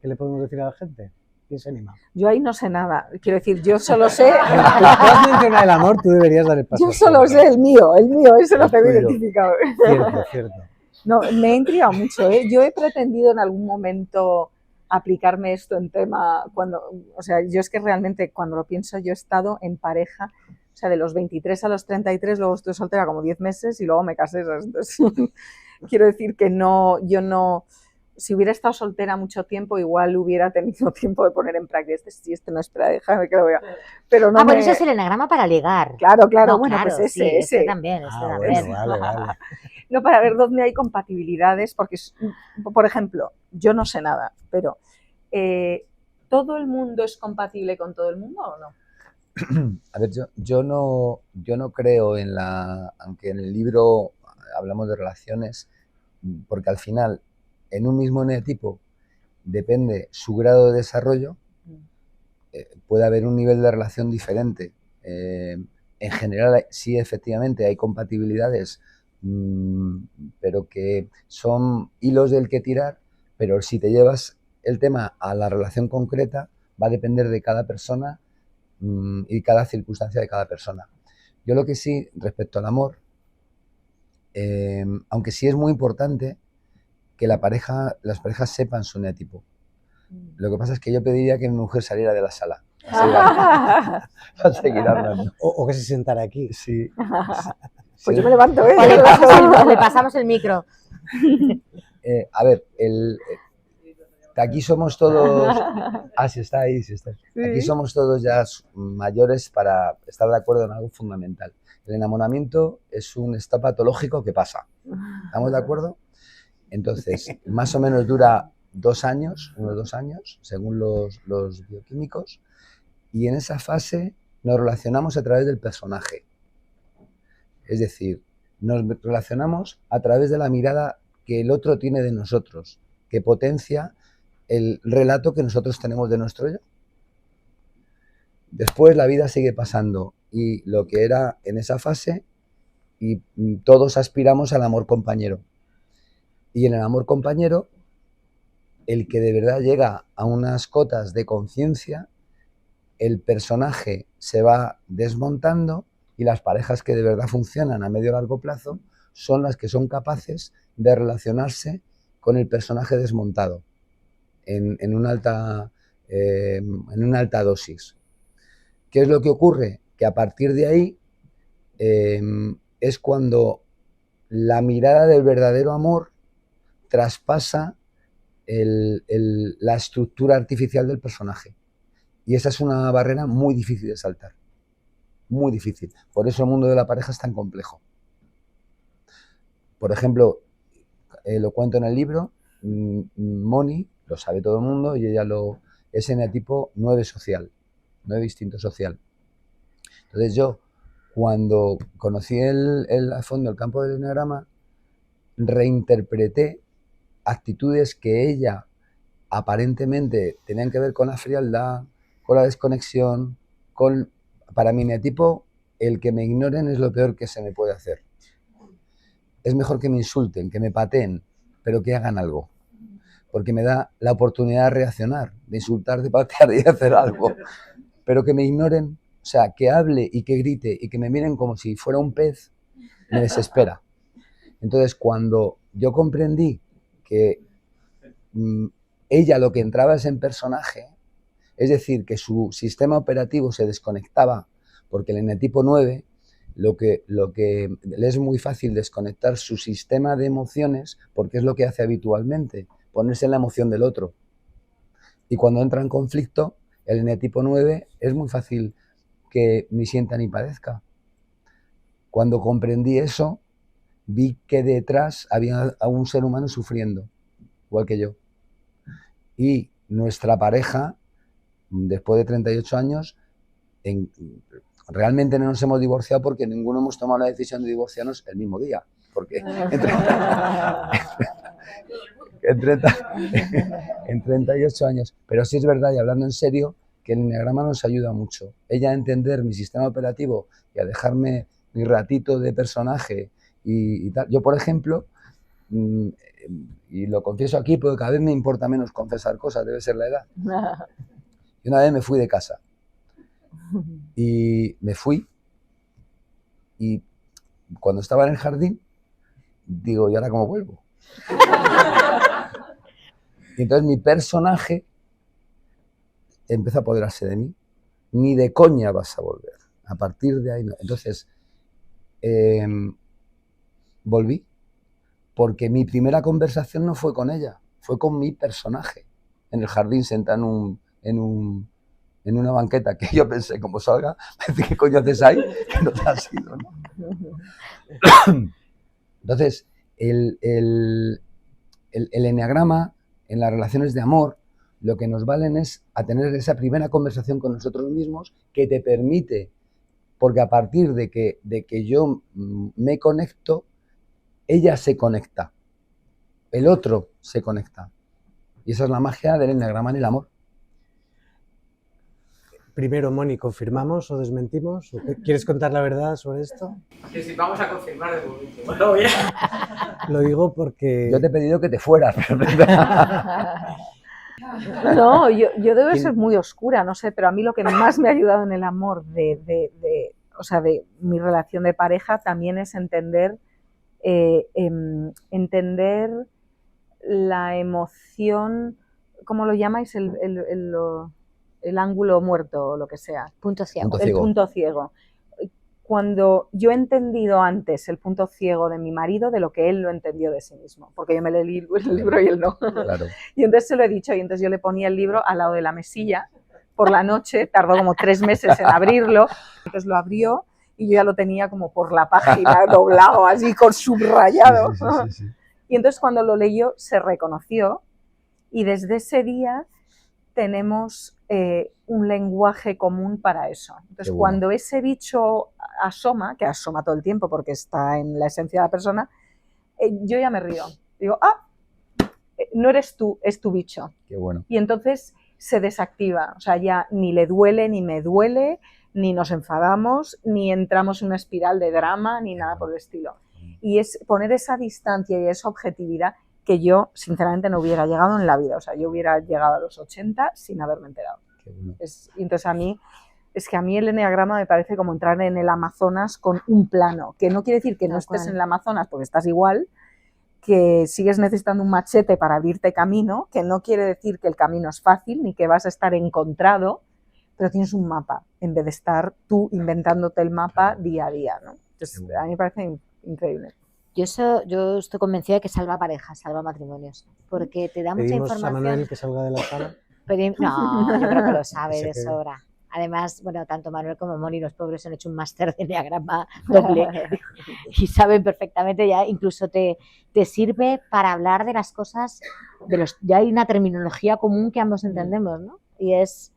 ¿Qué le podemos decir a la gente? ¿Quién se anima? Yo ahí no sé nada. Quiero decir, yo solo sé... Tú has mencionado el amor, tú deberías dar el paso. Yo solo sé el mío, ese lo tengo identificado. Cierto. No, me he intrigado mucho, ¿eh? Yo he pretendido en algún momento aplicarme esto en tema, o sea, yo es que realmente cuando lo pienso, yo he estado en pareja, o sea, de los 23 a los 33, luego estuve soltera como 10 meses y luego me casé. Entonces, quiero decir que yo no, si hubiera estado soltera mucho tiempo, igual hubiera tenido tiempo de poner en práctica, si este no es pareja, me quedo ya. Pero no bueno, ese es el eneagrama para ligar. Claro, No, bueno, claro, pues sí, ese también. Bueno, vale. No, para ver dónde hay compatibilidades, porque, por ejemplo, yo no sé nada, pero ¿todo el mundo es compatible con todo el mundo o no? A ver, yo no creo aunque en el libro hablamos de relaciones, porque al final, en un mismo eneatipo, depende su grado de desarrollo, puede haber un nivel de relación diferente. En general, sí, efectivamente, hay compatibilidades, pero que son hilos del que tirar, pero si te llevas el tema a la relación concreta, va a depender de cada persona y cada circunstancia de cada persona. Yo lo que sí, respecto al amor, aunque sí es muy importante que las parejas sepan su eneatipo. Lo que pasa es que yo pediría que mi mujer saliera de la sala. A seguir hablando. O que se sentara aquí. Sí. Pues yo me levanto, ¿eh? Le pasamos el micro. A ver, aquí somos todos... sí está ahí. Sí. Aquí somos todos ya mayores para estar de acuerdo en algo fundamental. El enamoramiento es un estado patológico que pasa. ¿Estamos de acuerdo? Entonces, más o menos dura 2 años, unos 2 años, según los bioquímicos, y en esa fase nos relacionamos a través del personaje. Es decir, nos relacionamos a través de la mirada que el otro tiene de nosotros, que potencia el relato que nosotros tenemos de nuestro yo. Después la vida sigue pasando y lo que era en esa fase, y todos aspiramos al amor compañero. Y en el amor compañero, el que de verdad llega a unas cotas de conciencia, el personaje se va desmontando y las parejas que de verdad funcionan a medio o largo plazo son las que son capaces de relacionarse con el personaje desmontado en una alta dosis. ¿Qué es lo que ocurre? Que a partir de ahí es cuando la mirada del verdadero amor traspasa la estructura artificial del personaje. Y esa es una barrera muy difícil de saltar. Muy difícil. Por eso el mundo de la pareja es tan complejo. Por ejemplo, lo cuento en el libro, Moni, lo sabe todo el mundo, y ella es eneatipo 9 social, 9 instinto social. Entonces yo, cuando conocí a fondo el campo del eneagrama, reinterpreté actitudes que ella aparentemente tenían que ver con la frialdad, con la desconexión, para mi eneatipo, el que me ignoren es lo peor que se me puede hacer. Es mejor que me insulten, que me pateen, pero que hagan algo. Porque me da la oportunidad de reaccionar, de insultar, de patear y de hacer algo. Pero que me ignoren, o sea, que hable y que grite y que me miren como si fuera un pez, me desespera. Entonces, cuando yo comprendí que ella lo que entraba es en personaje, es decir, que su sistema operativo se desconectaba, porque el eneatipo 9, lo que le es muy fácil desconectar su sistema de emociones, porque es lo que hace habitualmente, ponerse en la emoción del otro. Y cuando entra en conflicto, el eneatipo 9 es muy fácil que ni sienta ni padezca. Cuando comprendí eso, vi que detrás había a un ser humano sufriendo, igual que yo. Y nuestra pareja, después de 38 años, realmente no nos hemos divorciado porque ninguno hemos tomado la decisión de divorciarnos el mismo día. Porque en 38 años. Pero sí es verdad, y hablando en serio, que el enneagrama nos ayuda mucho. Ella a entender mi sistema operativo y a dejarme mi ratito de personaje y tal. Yo, por ejemplo, y lo confieso aquí porque cada vez me importa menos confesar cosas, debe ser la edad. Y una vez me fui de casa. Y me fui y cuando estaba en el jardín, digo, ¿y ahora cómo vuelvo? Y entonces mi personaje empezó a apoderarse de mí. Ni de coña vas a volver. A partir de ahí no. Entonces, volví. Porque mi primera conversación no fue con ella, fue con mi personaje. En el jardín, sentado en una banqueta, que yo pensé, como salga, ¿qué coño haces ahí? Que no te has ido, ¿no? Entonces, el enneagrama, en las relaciones de amor, lo que nos valen es a tener esa primera conversación con nosotros mismos que te permite, porque a partir de que yo me conecto, ella se conecta, el otro se conecta. Y esa es la magia del enneagrama en el amor. Primero, Moni, ¿confirmamos o desmentimos? ¿Quieres contar la verdad sobre esto? Que sí, vamos a confirmar de momento. Bueno, bien. Lo digo porque... Yo te he pedido que te fueras. No, yo debo ser muy oscura, no sé, pero a mí lo que más me ha ayudado en el amor de mi relación de pareja también es entender la emoción, ¿cómo lo llamáis? El ángulo muerto o lo que sea. Punto ciego. El punto ciego. Cuando yo he entendido antes el punto ciego de mi marido de lo que él lo entendió de sí mismo, porque yo me leí el libro y él no. Claro. Y entonces se lo he dicho y entonces yo le ponía el libro al lado de la mesilla por la noche, tardó como 3 meses en abrirlo, entonces lo abrió y yo ya lo tenía como por la página doblado, así con subrayado. Sí. Y entonces cuando lo leyó se reconoció y desde ese día tenemos un lenguaje común para eso. Entonces bueno. Cuando ese bicho asoma, que asoma todo el tiempo porque está en la esencia de la persona, yo ya me río. Digo, no eres tú, es tu bicho. Qué bueno. Y entonces se desactiva, o sea, ya ni le duele, ni me duele, ni nos enfadamos, ni entramos en una espiral de drama, ni nada por el estilo. Y es poner esa distancia y esa objetividad que yo, sinceramente, no hubiera llegado en la vida. O sea, yo hubiera llegado a los 80 sin haberme enterado. Qué bueno. Entonces a mí el enneagrama me parece como entrar en el Amazonas con un plano, que no quiere decir que no estés en el Amazonas porque estás igual, que sigues necesitando un machete para abrirte camino, que no quiere decir que el camino es fácil ni que vas a estar encontrado, pero tienes un mapa, en vez de estar tú inventándote el mapa día a día, ¿no? Entonces, a mí me parece increíble. Yo estoy convencida de que salva parejas, salva matrimonios, porque te da mucha ¿Pedimos información. a Manuel que salga de la sala? No, yo creo que lo sabe de que- sobra. Además, bueno, tanto Manuel como Moni, los pobres, han hecho un máster de enneagrama doble y saben perfectamente, ya incluso te sirve para hablar de las cosas, ya hay una terminología común que ambos entendemos, ¿no? Y es,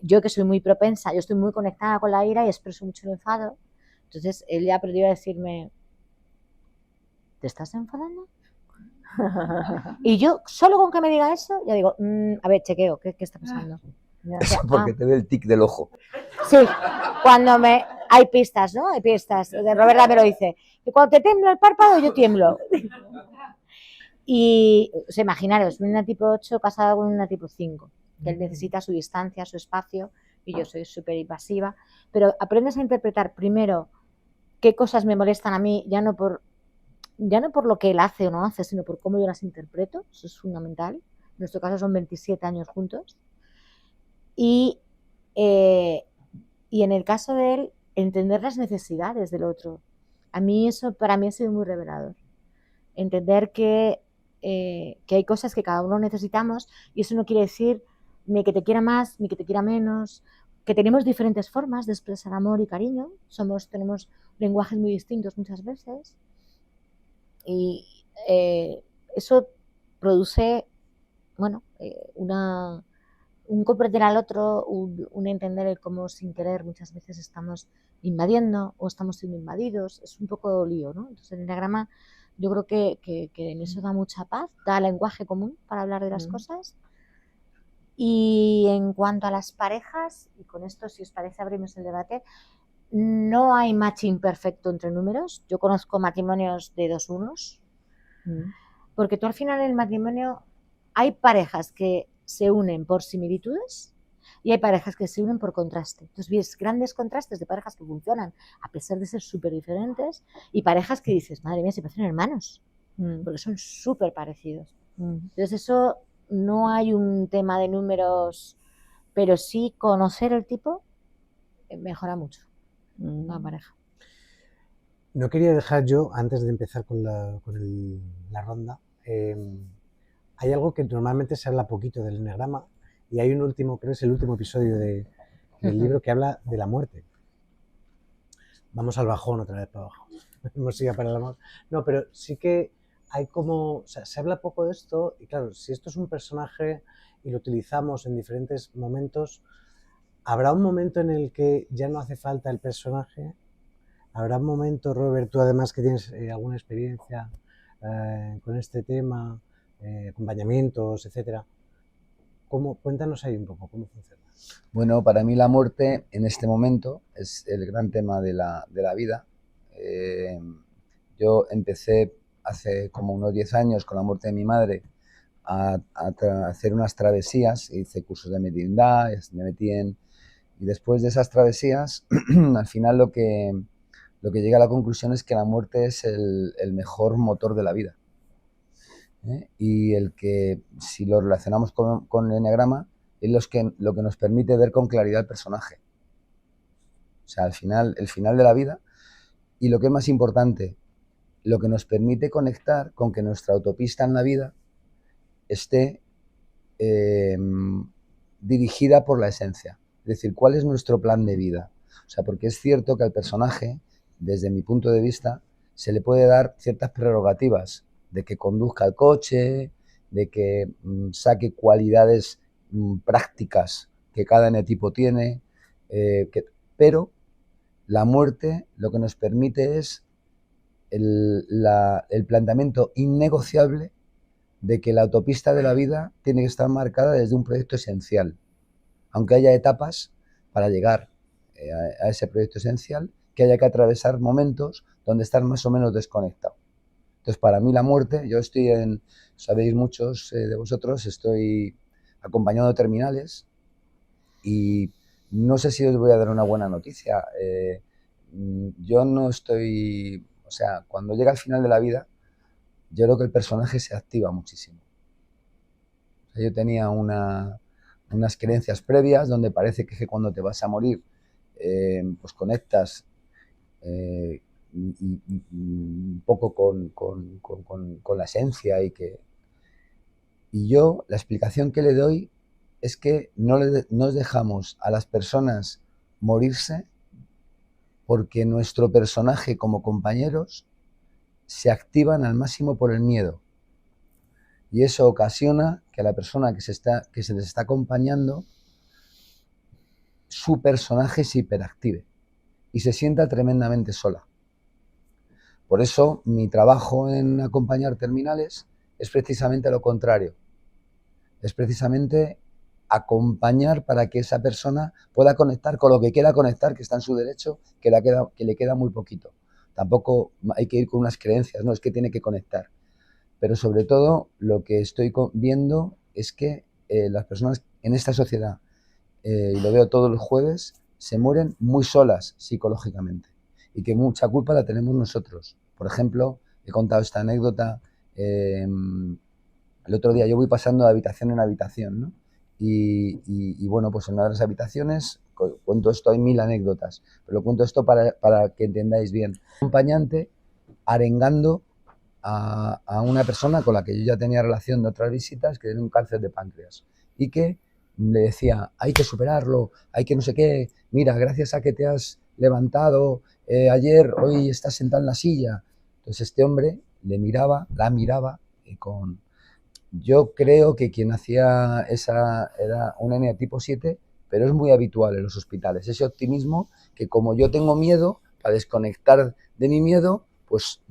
yo que soy muy propensa, yo estoy muy conectada con la ira y expreso mucho el enfado, entonces él ya aprendió a decirme, ¿te estás enfadando? Y yo, solo con que me diga eso, ya digo, a ver, chequeo, ¿qué está pasando? Eso porque te ve el tic del ojo. Sí, cuando hay pistas, ¿no? Hay pistas. De Roberta me lo dice. Y cuando te tiembla el párpado, yo tiemblo. Y, o sea, imaginaros, una tipo 8 casada con una tipo 5, que él necesita su distancia, su espacio, y yo soy súper invasiva. Pero aprendes a interpretar primero qué cosas me molestan a mí, ya no por lo que él hace o no hace, sino por cómo yo las interpreto. Eso es fundamental. En nuestro caso son 27 años juntos. Y en el caso de él, entender las necesidades del otro. A mí eso, para mí, ha sido muy revelador. Entender que hay cosas que cada uno necesitamos y eso no quiere decir ni que te quiera más, ni que te quiera menos, que tenemos diferentes formas de expresar amor y cariño. Tenemos lenguajes muy distintos muchas veces. Y eso produce, bueno, un comprender al otro, un entender el cómo sin querer muchas veces estamos invadiendo o estamos siendo invadidos, es un poco lío, ¿no? Entonces el enneagrama yo creo que en eso da mucha paz, da lenguaje común para hablar de las cosas. Y en cuanto a las parejas, y con esto si os parece abrimos el debate, no hay matching perfecto entre números. Yo conozco matrimonios de 2 unos, porque tú al final en el matrimonio hay parejas que se unen por similitudes y hay parejas que se unen por contraste. Entonces ves grandes contrastes de parejas que funcionan a pesar de ser súper diferentes y parejas que dices, madre mía, se parecen hermanos, porque son súper parecidos. Entonces eso, no hay un tema de números, pero sí conocer el tipo mejora mucho una pareja. No quería dejar yo, antes de empezar con la ronda, hay algo que normalmente se habla poquito del enneagrama y hay un último, creo que es el último episodio del libro que habla de la muerte. Vamos al bajón otra vez para abajo. Hemos ido para el amor. No, pero sí que hay como, o sea, se habla poco de esto y claro, si esto es un personaje y lo utilizamos en diferentes momentos, ¿habrá un momento en el que ya no hace falta el personaje? ¿Habrá un momento, Robert, tú además que tienes alguna experiencia con este tema, acompañamientos, etcétera? Cuéntanos ahí un poco cómo funciona. Bueno, para mí la muerte en este momento es el gran tema de la vida. Yo empecé hace como unos 10 años con la muerte de mi madre a hacer unas travesías, hice cursos de mediunidad, me metí y después de esas travesías, al final lo que llegué a la conclusión es que la muerte es el mejor motor de la vida. Y el que, si lo relacionamos con el enneagrama, es lo que nos permite ver con claridad el personaje. O sea, el final de la vida, y lo que es más importante, lo que nos permite conectar con que nuestra autopista en la vida esté dirigida por la esencia. Es decir, ¿cuál es nuestro plan de vida? O sea, porque es cierto que al personaje, desde mi punto de vista, se le puede dar ciertas prerrogativas de que conduzca el coche, de que saque cualidades prácticas que cada eneatipo tiene, pero la muerte lo que nos permite es el planteamiento innegociable de que la autopista de la vida tiene que estar marcada desde un proyecto esencial, aunque haya etapas para llegar a ese proyecto esencial, que haya que atravesar momentos donde estar más o menos desconectado. Entonces, para mí la muerte, yo estoy sabéis muchos de vosotros, estoy acompañado de terminales y no sé si os voy a dar una buena noticia. Yo no estoy, o sea, cuando llega al final de la vida, yo creo que el personaje se activa muchísimo. O sea, yo tenía unas creencias previas donde parece que cuando te vas a morir, pues conectas un poco con la esencia y yo la explicación que le doy es que no nos dejamos a las personas morirse porque nuestro personaje como compañeros se activan al máximo por el miedo y eso ocasiona que a la persona que se les está acompañando su personaje se hiperactive y se sienta tremendamente sola. Por eso mi trabajo en acompañar terminales es precisamente lo contrario. Es precisamente acompañar para que esa persona pueda conectar con lo que quiera conectar, que está en su derecho, que le queda muy poquito. Tampoco hay que ir con unas creencias, no, es que tiene que conectar. Pero sobre todo lo que estoy viendo es que las personas en esta sociedad, y lo veo todos los jueves, se mueren muy solas psicológicamente y que mucha culpa la tenemos nosotros. Por ejemplo, he contado esta anécdota, el otro día yo voy pasando de habitación en habitación, ¿no? Y bueno, pues en una de las habitaciones, cuento esto, hay 1000 anécdotas, pero cuento esto para que entendáis bien. Un acompañante arengando a una persona con la que yo ya tenía relación de otras visitas, que tiene un cáncer de páncreas y que le decía, hay que superarlo, hay que no sé qué, mira, gracias a que te has levantado ayer, hoy estás sentado en la silla. Entonces este hombre la miraba Yo creo que quien hacía esa era un eneatipo 7, pero es muy habitual en los hospitales. Ese optimismo que como yo tengo miedo, para desconectar de mi miedo, pues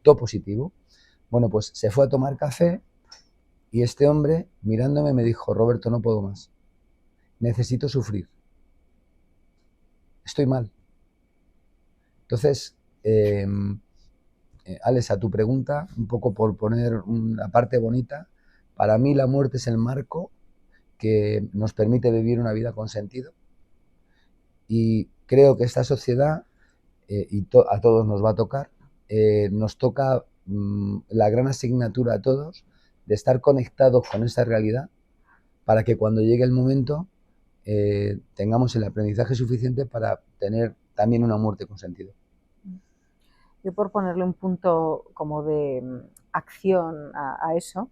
todo positivo. Bueno, pues se fue a tomar café y este hombre, mirándome, me dijo: Roberto, no puedo más. Necesito sufrir. Estoy mal. Entonces, Alex, a tu pregunta, un poco por poner una parte bonita, para mí la muerte es el marco que nos permite vivir una vida con sentido, y creo que esta sociedad, a todos nos va a tocar, nos toca la gran asignatura a todos de estar conectados con esa realidad para que cuando llegue el momento tengamos el aprendizaje suficiente para tener también una muerte con sentido. Yo, por ponerle un punto como de acción a eso,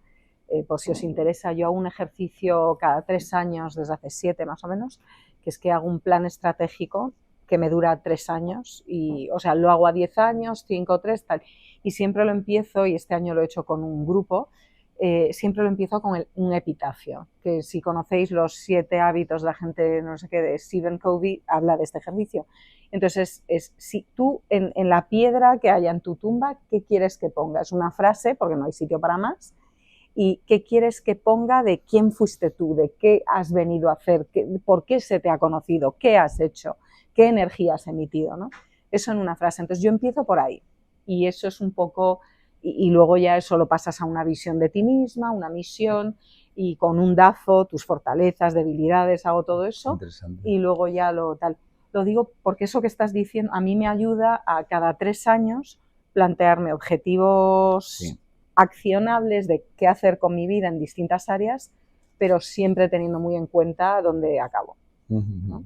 por si os interesa, yo hago un ejercicio cada 3 años, desde hace 7 más o menos, que es que hago un plan estratégico que me dura 3 años, y, o sea, lo hago a 10 años, 5, 3, tal, y siempre lo empiezo, y este año lo he hecho con un grupo, siempre lo empiezo con un epitafio, que si conocéis los 7 hábitos de la gente, no sé qué, de Stephen Covey, habla de este ejercicio. Entonces, si tú en la piedra que haya en tu tumba, ¿qué quieres que pongas? Una frase, porque no hay sitio para más, y qué quieres que ponga de quién fuiste tú, de qué has venido a hacer, por qué se te ha conocido, qué has hecho, qué energía has emitido, ¿no? Eso en una frase. Entonces yo empiezo por ahí, y eso es un poco, y luego ya eso lo pasas a una visión de ti misma, una misión, y con un DAFO, tus fortalezas, debilidades, hago todo eso, y luego ya lo tal. Lo digo porque eso que estás diciendo a mí me ayuda a cada 3 años plantearme objetivos accionables de qué hacer con mi vida en distintas áreas, pero siempre teniendo muy en cuenta dónde acabo, ¿no?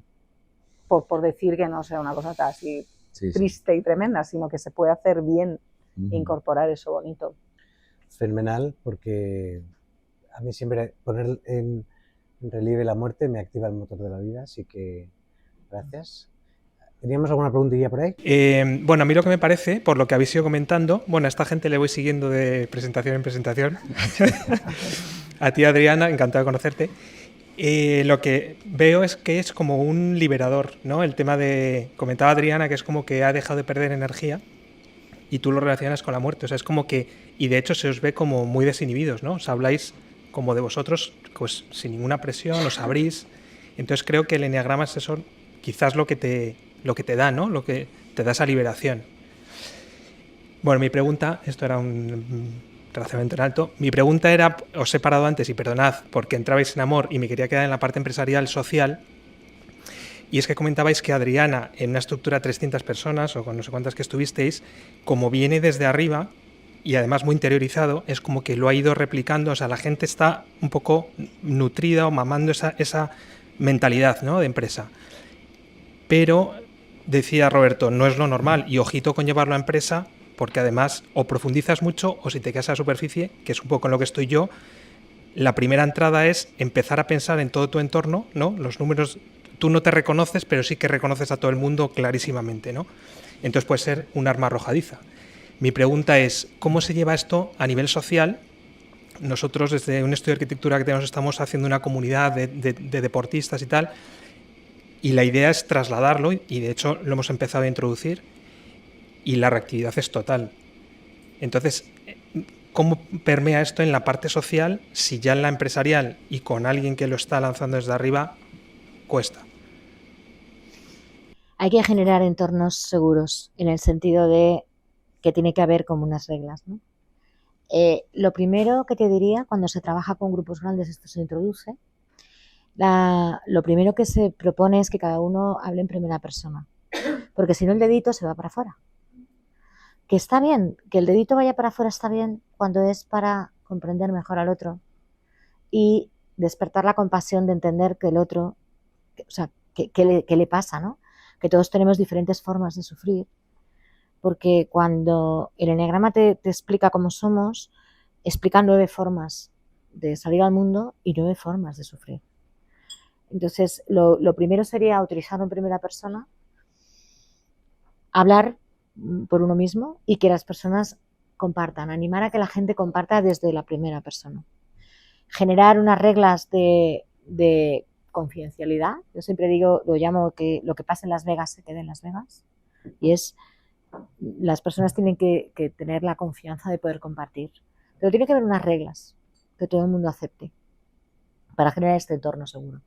Por decir que no sea una cosa así triste y tremenda, sino que se puede hacer bien, incorporar eso bonito. Fenomenal, porque a mí siempre poner en relieve la muerte me activa el motor de la vida, así que gracias. ¿Teníamos alguna preguntilla por ahí? Bueno, a mí lo que me parece, por lo que habéis ido comentando, bueno, a esta gente le voy siguiendo de presentación en presentación. A ti, Adriana, encantado de conocerte. Lo que veo es que es como un liberador, ¿no? El tema de, comentaba Adriana, que es como que ha dejado de perder energía y tú lo relacionas con la muerte. O sea, es como que, y de hecho se os ve como muy desinhibidos, ¿no? Os habláis como de vosotros, pues sin ninguna presión, os abrís. Entonces creo que el eneagrama es eso, quizás lo que te da, ¿no? Lo que te da esa liberación. Bueno, mi pregunta, esto era un razonamiento en alto, mi pregunta era, os he parado antes y perdonad porque entrabais en amor y me quería quedar en la parte empresarial social, y es que comentabais que Adriana, en una estructura de 300 personas o con no sé cuántas que estuvisteis, como viene desde arriba y además muy interiorizado, es como que lo ha ido replicando, o sea, la gente está un poco nutrida o mamando esa mentalidad, ¿no?, de empresa. Pero, decía Roberto, no es lo normal, y ojito con llevarlo a empresa, porque además o profundizas mucho o si te quedas a la superficie, que es un poco en lo que estoy yo, la primera entrada es empezar a pensar en todo tu entorno, ¿no? Los números, tú no te reconoces, pero sí que reconoces a todo el mundo clarísimamente, ¿no? Entonces puede ser un arma arrojadiza. Mi pregunta es, ¿cómo se lleva esto a nivel social? Nosotros desde un estudio de arquitectura que tenemos estamos haciendo una comunidad de deportistas y tal, y la idea es trasladarlo, y de hecho lo hemos empezado a introducir, y la reactividad es total. Entonces, ¿cómo permea esto en la parte social si ya en la empresarial y con alguien que lo está lanzando desde arriba cuesta? Hay que generar entornos seguros en el sentido de que tiene que haber como unas reglas, ¿no? Lo primero que te diría cuando se trabaja con grupos grandes, esto se introduce, lo primero que se propone es que cada uno hable en primera persona, porque si no el dedito se va para afuera. Que está bien, que el dedito vaya para afuera está bien cuando es para comprender mejor al otro y despertar la compasión de entender que el otro, o sea, ¿qué le pasa, ¿no? Que todos tenemos diferentes formas de sufrir, porque cuando el eneagrama te explica cómo somos, explica 9 formas de salir al mundo y 9 formas de sufrir. Entonces, lo primero sería utilizarlo en primera persona, hablar por uno mismo y que las personas compartan, animar a que la gente comparta desde la primera persona. generar unas reglas de confidencialidad. Yo siempre digo, lo llamo que lo que pasa en Las Vegas se quede en Las Vegas, y es las personas tienen que tener la confianza de poder compartir, pero tiene que haber unas reglas que todo el mundo acepte para generar este entorno seguro.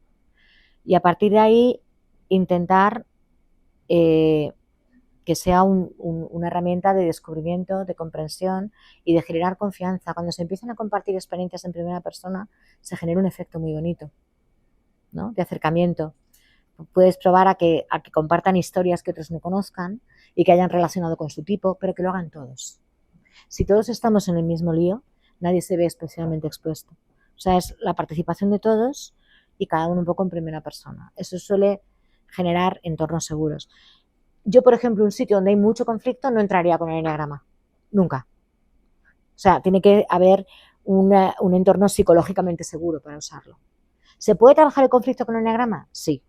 Y a partir de ahí intentar que sea una herramienta de descubrimiento, de comprensión y de generar confianza. Cuando se empiezan a compartir experiencias en primera persona, se genera un efecto muy bonito, ¿no? De acercamiento. Puedes probar a que compartan historias que otros no conozcan y que hayan relacionado con su tipo, pero que lo hagan todos. Si todos estamos en el mismo lío, nadie se ve especialmente expuesto. O sea, es la participación de todos y cada uno un poco en primera persona. Eso suele generar entornos seguros. Yo, por ejemplo, un sitio donde hay mucho conflicto no entraría con el enneagrama. Nunca. O sea, tiene que haber un entorno psicológicamente seguro para usarlo. ¿Se puede trabajar el conflicto con el enneagrama? Sí.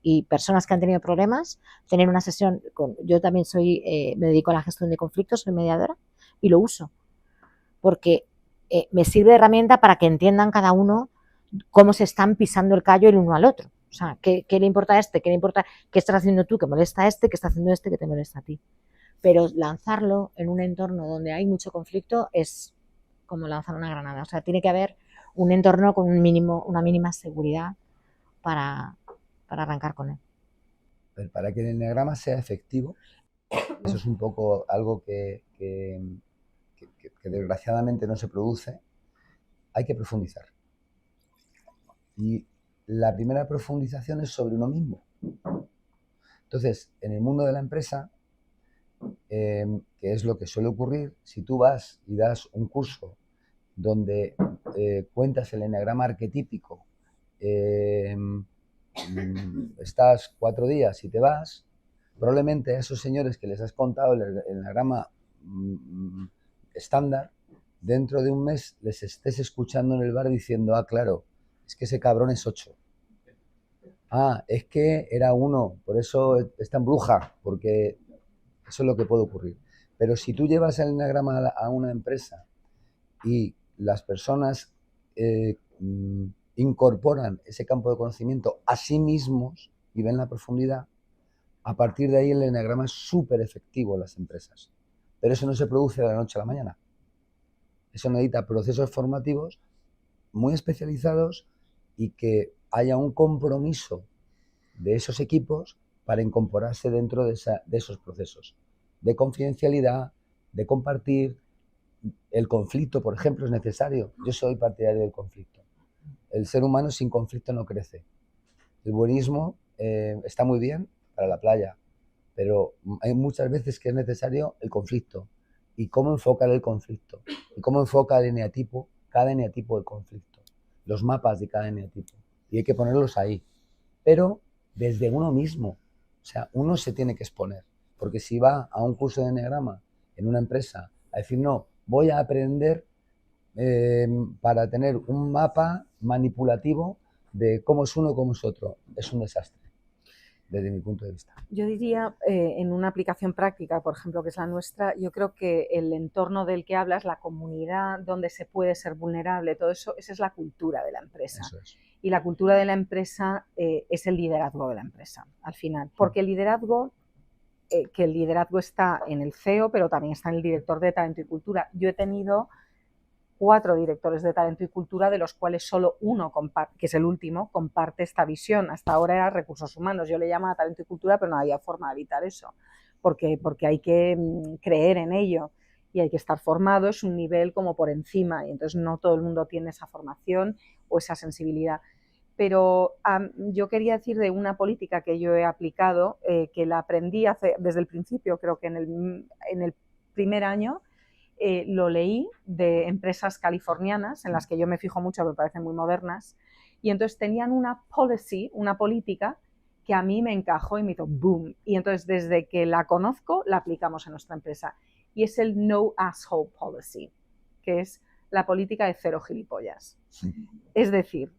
Y personas que han tenido problemas, tener una sesión yo también me dedico a la gestión de conflictos, soy mediadora y lo uso. Porque me sirve de herramienta para que entiendan cada uno cómo se están pisando el callo el uno al otro. O sea, ¿qué le importa a este? ¿Qué le importa? ¿Qué estás haciendo tú que molesta a este? ¿Qué está haciendo este que te molesta a ti? Pero lanzarlo en un entorno donde hay mucho conflicto es como lanzar una granada. O sea, tiene que haber un entorno con una mínima seguridad para arrancar con él. Pero para que el enneagrama sea efectivo, eso es un poco algo que desgraciadamente no se produce, hay que profundizar. Y la primera profundización es sobre uno mismo. Entonces, en el mundo de la empresa, que es lo que suele ocurrir, si tú vas y das un curso donde cuentas el enneagrama arquetípico, estás 4 días y te vas, probablemente a esos señores que les has contado el enneagrama estándar, dentro de un mes les estés escuchando en el bar diciendo, ah, claro, es que ese cabrón es 8. Ah, es que era 1, por eso está en bruja, porque eso es lo que puede ocurrir. Pero si tú llevas el enneagrama a una empresa y las personas incorporan ese campo de conocimiento a sí mismos y ven la profundidad, a partir de ahí el enneagrama es súper efectivo en las empresas. Pero eso no se produce de la noche a la mañana. Eso necesita procesos formativos muy especializados y que haya un compromiso de esos equipos para incorporarse dentro de esos procesos de confidencialidad, de compartir. El conflicto, por ejemplo, es necesario. Yo soy partidario del conflicto. El ser humano sin conflicto no crece. El buenismo está muy bien para la playa, pero hay muchas veces que es necesario el conflicto. ¿Y cómo enfocar el conflicto? ¿Y cómo enfoca el eneatipo, cada eneatipo del conflicto? Los mapas de cada eneatipo. Y hay que ponerlos ahí. Pero desde uno mismo. O sea, uno se tiene que exponer. Porque si va a un curso de enneagrama en una empresa a decir, no, voy a aprender para tener un mapa manipulativo de cómo es uno, cómo es otro, es un desastre, desde mi punto de vista. Yo diría, en una aplicación práctica, por ejemplo, que es la nuestra, yo creo que el entorno del que hablas, la comunidad donde se puede ser vulnerable, todo eso, esa es la cultura de la empresa. Eso es. Y la cultura de la empresa es el liderazgo de la empresa, al final. Porque el liderazgo está en el CEO, pero también está en el director de talento y cultura. Yo he tenido 4 directores de talento y cultura, de los cuales solo uno, que es el último, comparte esta visión. Hasta ahora era recursos humanos. Yo le llamaba talento y cultura, pero no había forma de evitar eso, porque hay que creer en ello y hay que estar formado. Es un nivel como por encima y entonces no todo el mundo tiene esa formación o esa sensibilidad. Pero yo quería decir de una política que yo he aplicado, que la aprendí desde el principio, creo que en el primer año, lo leí de empresas californianas, en las que yo me fijo mucho, me parecen muy modernas, y entonces tenían una política que a mí me encajó y me hizo boom. Y entonces desde que la conozco, la aplicamos en nuestra empresa. Y es el No Asshole Policy, que es la política de 0 gilipollas. Es decir,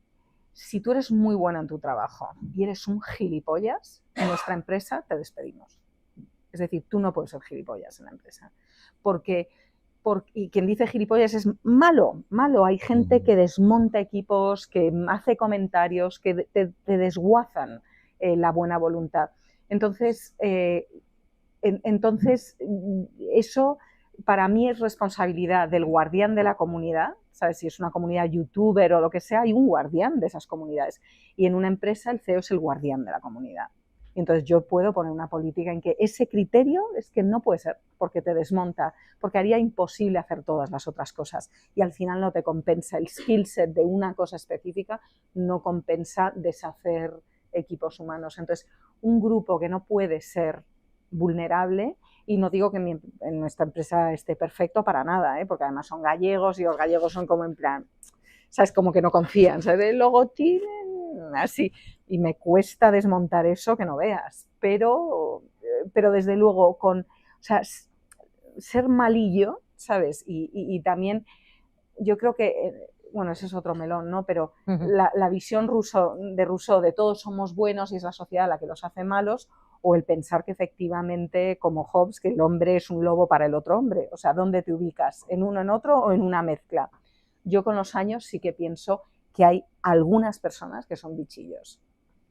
si tú eres muy buena en tu trabajo y eres un gilipollas, en nuestra empresa te despedimos. Es decir, tú no puedes ser gilipollas en la empresa. Porque y quien dice gilipollas es malo, malo. Hay gente que desmonta equipos, que hace comentarios, que te desguazan la buena voluntad. Entonces, eso para mí es responsabilidad del guardián de la comunidad. ¿Sabes? Si es una comunidad youtuber o lo que sea, hay un guardián de esas comunidades. Y en una empresa el CEO es el guardián de la comunidad. Y entonces yo puedo poner una política en que ese criterio es que no puede ser, porque te desmonta, porque haría imposible hacer todas las otras cosas. Y al final no te compensa. El skill set de una cosa específica no compensa deshacer equipos humanos. Entonces, un grupo que no puede ser vulnerable, y no digo que en nuestra empresa esté perfecto para nada, porque además son gallegos y los gallegos son como en plan, ¿sabes? Como que no confían, ¿sabes? Luego tienen así, y me cuesta desmontar eso que no veas, pero desde luego o sea, ser malillo, ¿sabes? Y también yo creo que, bueno, ese es otro melón, ¿no? Pero la visión de Rousseau de todos somos buenos y es la sociedad la que los hace malos, o el pensar que efectivamente, como Hobbes, que el hombre es un lobo para el otro hombre. O sea, ¿dónde te ubicas? ¿En uno, en otro o en una mezcla? Yo con los años sí que pienso que hay algunas personas que son bichillos,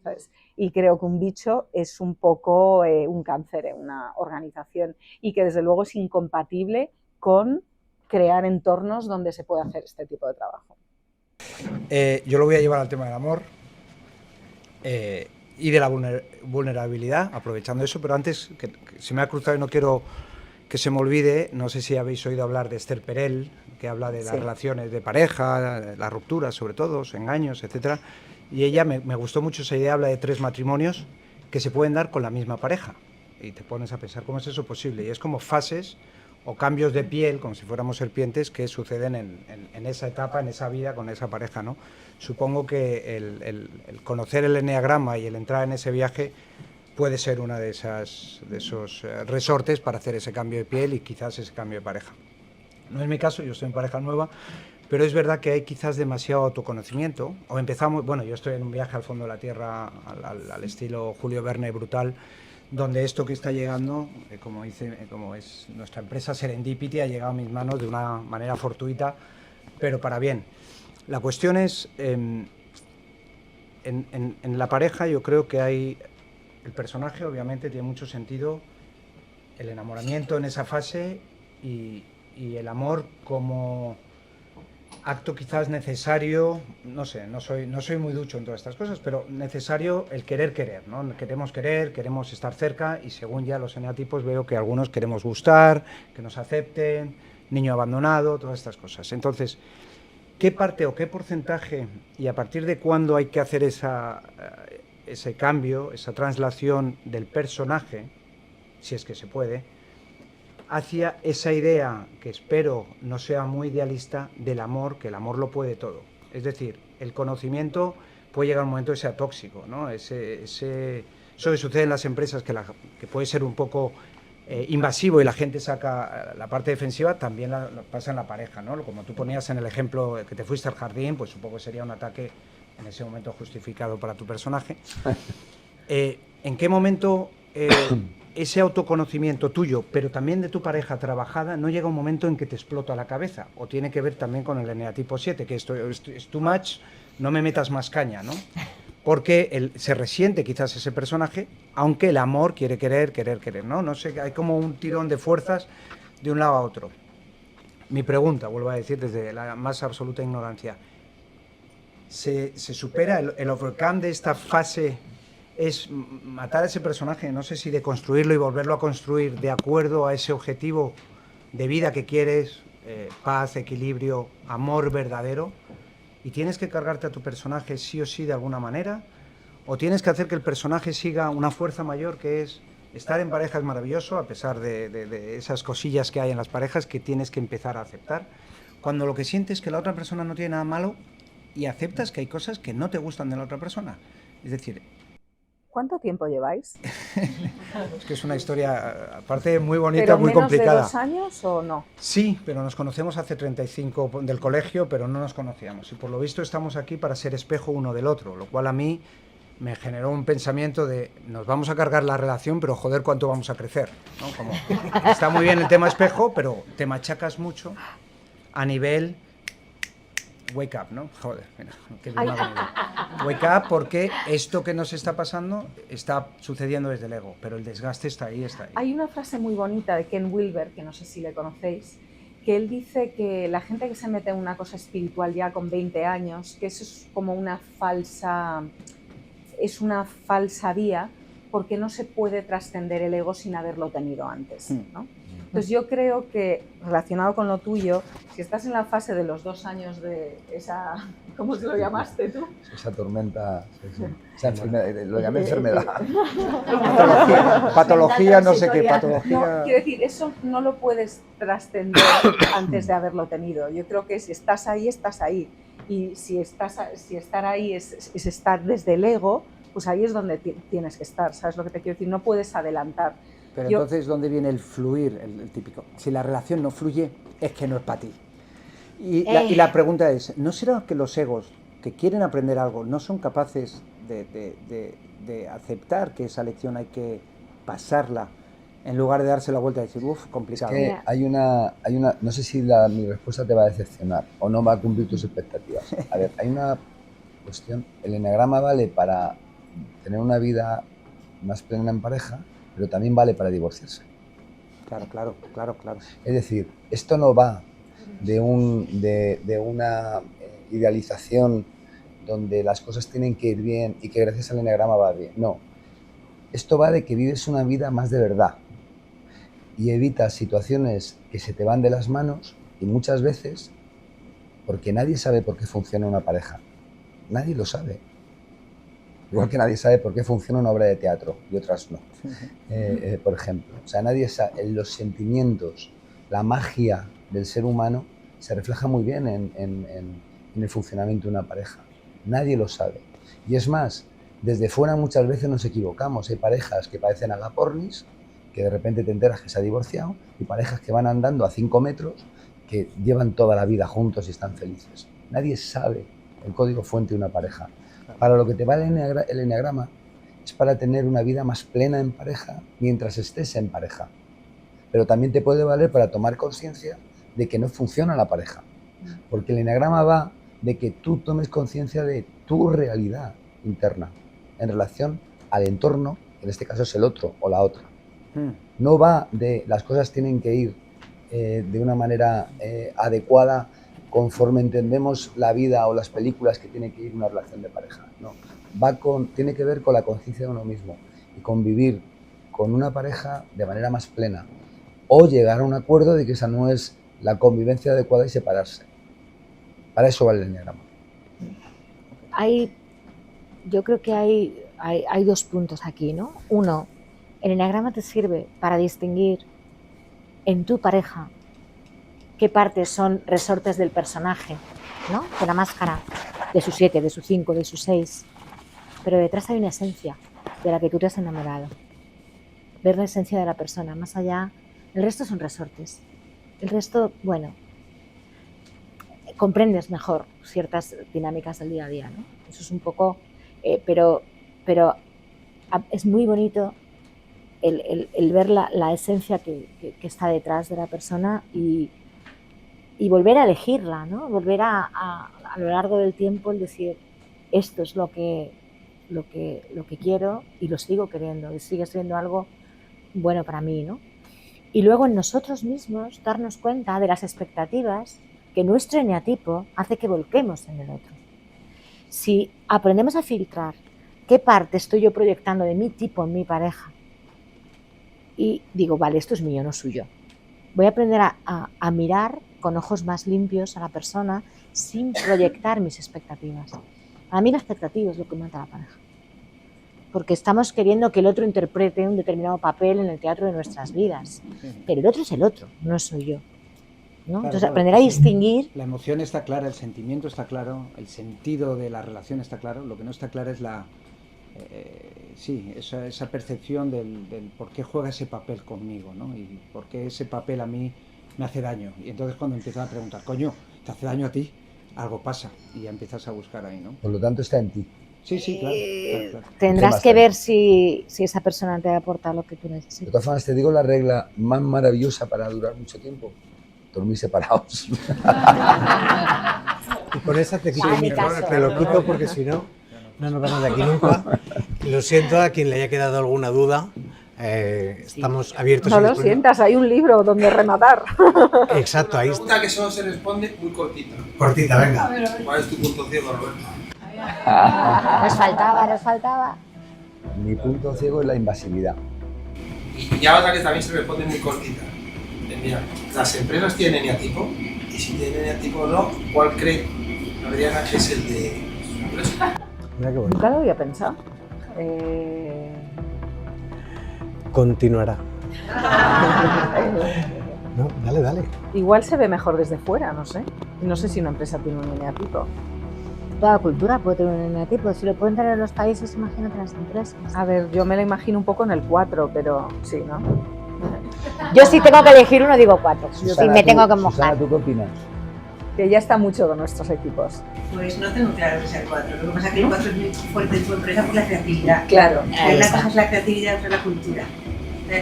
¿sabes? Y creo que un bicho es un poco un cáncer en una organización y que desde luego es incompatible con crear entornos donde se pueda hacer este tipo de trabajo. Yo lo voy a llevar al tema del amor y de la vulnerabilidad, aprovechando eso, pero antes, que se me ha cruzado y no quiero que se me olvide, no sé si habéis oído hablar de Esther Perel, que habla de las relaciones de pareja, las rupturas sobre todo, los engaños, etcétera, y ella me gustó mucho esa idea, habla de 3 matrimonios que se pueden dar con la misma pareja, y te pones a pensar cómo es eso posible, y es como fases o cambios de piel, como si fuéramos serpientes, que suceden en esa etapa, en esa vida, con esa pareja, ¿no? Supongo que el conocer el eneagrama y el entrar en ese viaje puede ser una de esos resortes para hacer ese cambio de piel y quizás ese cambio de pareja. No es mi caso, yo estoy en pareja nueva, pero es verdad que hay quizás demasiado autoconocimiento, o empezamos, bueno, yo estoy en un viaje al fondo de la tierra, al estilo Julio Verne brutal, donde esto que está llegando, como es nuestra empresa Serendipity, ha llegado a mis manos de una manera fortuita, pero para bien. La cuestión es, en la pareja yo creo que hay, el personaje obviamente tiene mucho sentido, el enamoramiento en esa fase y el amor como acto quizás necesario, no sé, no soy muy ducho en todas estas cosas, pero necesario el querer, ¿no? Queremos estar cerca y según ya los eneatipos veo que algunos queremos gustar, que nos acepten, niño abandonado, todas estas cosas. Entonces, ¿qué parte o qué porcentaje y a partir de cuándo hay que hacer ese cambio, esa traslación del personaje, si es que se puede, hacia esa idea, que espero no sea muy idealista, del amor, que el amor lo puede todo? Es decir, el conocimiento puede llegar a un momento que sea tóxico, ¿no? Eso que sucede en las empresas, que puede ser un poco invasivo y la gente saca la parte defensiva, también pasa en la pareja, ¿no? Como tú ponías en el ejemplo que te fuiste al jardín, pues supongo que sería un ataque en ese momento justificado para tu personaje. ¿En qué momento ese autoconocimiento tuyo, pero también de tu pareja trabajada, no llega un momento en que te explota la cabeza? O tiene que ver también con el eneatipo 7, que esto es too much, no me metas más caña, ¿no? Porque se resiente quizás ese personaje, aunque el amor quiere querer, ¿no? No sé, hay como un tirón de fuerzas de un lado a otro. Mi pregunta, vuelvo a decir desde la más absoluta ignorancia, ¿se supera el overcome de esta fase? Es matar a ese personaje, no sé si de construirlo y volverlo a construir de acuerdo a ese objetivo de vida que quieres, paz, equilibrio, amor verdadero, y tienes que cargarte a tu personaje sí o sí de alguna manera, o tienes que hacer que el personaje siga una fuerza mayor, que es estar en pareja es maravilloso, a pesar de esas cosillas que hay en las parejas que tienes que empezar a aceptar, cuando lo que sientes es que la otra persona no tiene nada malo y aceptas que hay cosas que no te gustan de la otra persona. Es decir, ¿cuánto tiempo lleváis? Es que es una historia, aparte, muy bonita, muy complicada. ¿Pero menos de 2 años o no? Sí, pero nos conocemos hace 35 del colegio, pero no nos conocíamos. Y por lo visto estamos aquí para ser espejo uno del otro, lo cual a mí me generó un pensamiento de nos vamos a cargar la relación, pero joder, cuánto vamos a crecer, ¿no? Como, está muy bien el tema espejo, pero te machacas mucho a nivel wake up, ¿no? Joder, mira, qué bien me ha venido. Wake up, porque esto que nos está pasando está sucediendo desde el ego, pero el desgaste está ahí, está ahí. Hay una frase muy bonita de Ken Wilber, que no sé si le conocéis, que él dice que la gente que se mete en una cosa espiritual ya con 20 años, que eso es como una falsa vía, porque no se puede trascender el ego sin haberlo tenido antes, ¿no? Entonces yo creo que, relacionado con lo tuyo, si estás en la fase de los 2 años de esa, ¿cómo se lo llamaste tú? Esa tormenta, sí. Esa enfermedad, lo llamé enfermedad. Patología, no sé qué, patología. No, quiero decir, eso no lo puedes trascender antes de haberlo tenido. Yo creo que si estás ahí, estás ahí. Y si estar ahí es estar desde el ego, pues ahí es donde tienes que estar, ¿sabes lo que te quiero decir? No puedes adelantar. Pero entonces, ¿dónde viene el fluir, el típico? Si la relación no fluye, es que no es para ti. Y la pregunta es, ¿no será que los egos que quieren aprender algo no son capaces de aceptar que esa lección hay que pasarla en lugar de darse la vuelta y decir, uff, complicado? Es que hay una, no sé si mi respuesta te va a decepcionar o no va a cumplir tus expectativas. A ver, hay una cuestión, el eneagrama vale para tener una vida más plena en pareja, pero también vale para divorciarse. Claro. Es decir, esto no va de una idealización donde las cosas tienen que ir bien y que gracias al eneagrama va bien. No. Esto va de que vives una vida más de verdad y evitas situaciones que se te van de las manos, y muchas veces porque nadie sabe por qué funciona una pareja. Nadie lo sabe. Igual que nadie sabe por qué funciona una obra de teatro y otras no. Por ejemplo, o sea, nadie sabe, los sentimientos, la magia del ser humano se refleja muy bien en el funcionamiento de una pareja. Nadie lo sabe. Y es más, desde fuera muchas veces nos equivocamos. Hay parejas que parecen agapornis, que de repente te enteras que se ha divorciado, y parejas que van andando a 5 metros, que llevan toda la vida juntos y están felices. Nadie sabe el código fuente de una pareja. Para lo que te vale el eneagrama es para tener una vida más plena en pareja mientras estés en pareja. Pero también te puede valer para tomar conciencia de que no funciona la pareja. Porque el eneagrama va de que tú tomes conciencia de tu realidad interna en relación al entorno, que en este caso es el otro o la otra. No va de las cosas tienen que ir de una manera adecuada conforme entendemos la vida o las películas que tiene que ir una relación de pareja. No, tiene que ver con la conciencia de uno mismo y convivir con una pareja de manera más plena, o llegar a un acuerdo de que esa no es la convivencia adecuada y separarse. Para eso vale el eneagrama. Yo creo que hay 2 puntos aquí, ¿no? Uno, el eneagrama te sirve para distinguir en tu pareja qué partes son resortes del personaje, ¿no? De la máscara, de su 7, de su 5, de su 6. Pero detrás hay una esencia de la que tú te has enamorado. Ver la esencia de la persona, más allá. El resto son resortes. El resto, bueno, comprendes mejor ciertas dinámicas del día a día, ¿no? Eso es un poco... pero es muy bonito el ver la esencia que está detrás de la persona y volver a elegirla, ¿no? Volver a lo largo del tiempo el decir, esto es lo que quiero y lo sigo queriendo, y sigue siendo algo bueno para mí, ¿no? Y luego en nosotros mismos darnos cuenta de las expectativas que nuestro eneatipo hace que volquemos en el otro. Si aprendemos a filtrar qué parte estoy yo proyectando de mi tipo en mi pareja y digo, vale, esto es mío, no suyo, voy a aprender a mirar con ojos más limpios a la persona sin proyectar mis expectativas. A mí la expectativa es lo que mata a la pareja. Porque estamos queriendo que el otro interprete un determinado papel en el teatro de nuestras vidas. Pero el otro es el otro, no soy yo, ¿no? Claro, entonces aprender a distinguir... La emoción está clara, el sentimiento está claro, el sentido de la relación está claro, lo que no está claro es esa percepción del por qué juega ese papel conmigo, ¿no? Y por qué ese papel a mí me hace daño. Y entonces cuando empiezas a preguntar, coño, ¿te hace daño a ti? algo pasa y ya empiezas a buscar ahí, ¿no? Por lo tanto, está en ti. Sí, claro. Tendrás más que tarde. ver si esa persona te aporta lo que tú De necesitas. todas formas, te digo la regla más maravillosa para durar mucho tiempo: dormir separados. Y con esa te quito Sí, el mi micro, caso. te lo quito porque si no, no nos vamos de aquí nunca. Lo siento a quien le haya quedado alguna duda. Estamos abiertos No y lo disponibles. sientas, hay un libro donde rematar. Exacto, ahí está. Pregunta que solo se responde muy cortita. Cortita, venga. ¿Cuál es tu punto ciego, Roberto? Nos faltaba. Mi punto ciego es la invasividad. Y ya otra que también se responde muy cortita. Mira, las empresas tienen eneatipo, y si tienen eneatipo o no, ¿cuál cree Adriana que es el de su empresa? Mira qué bonito. Nunca lo había pensado. Continuará. No, dale. Igual se ve mejor desde fuera, no sé. No sé si una empresa tiene un eneatipo. Toda cultura puede tener un eneatipo. Si lo pueden tener los países, imagínate las empresas. A ver, yo me la imagino un poco en el 4, pero sí, ¿no? Yo si tengo que elegir uno, digo 4. Si Susana, me ¿tú- tengo que Susana, mojar. ¿tú qué opinas? Que ya está mucho con nuestros equipos. Pues no tengo claro que sea el 4. Lo que pasa es que el 4 es muy fuerte en tu empresa por la creatividad. Claro. Ahí Una está. cosa es la creatividad, otra es la cultura.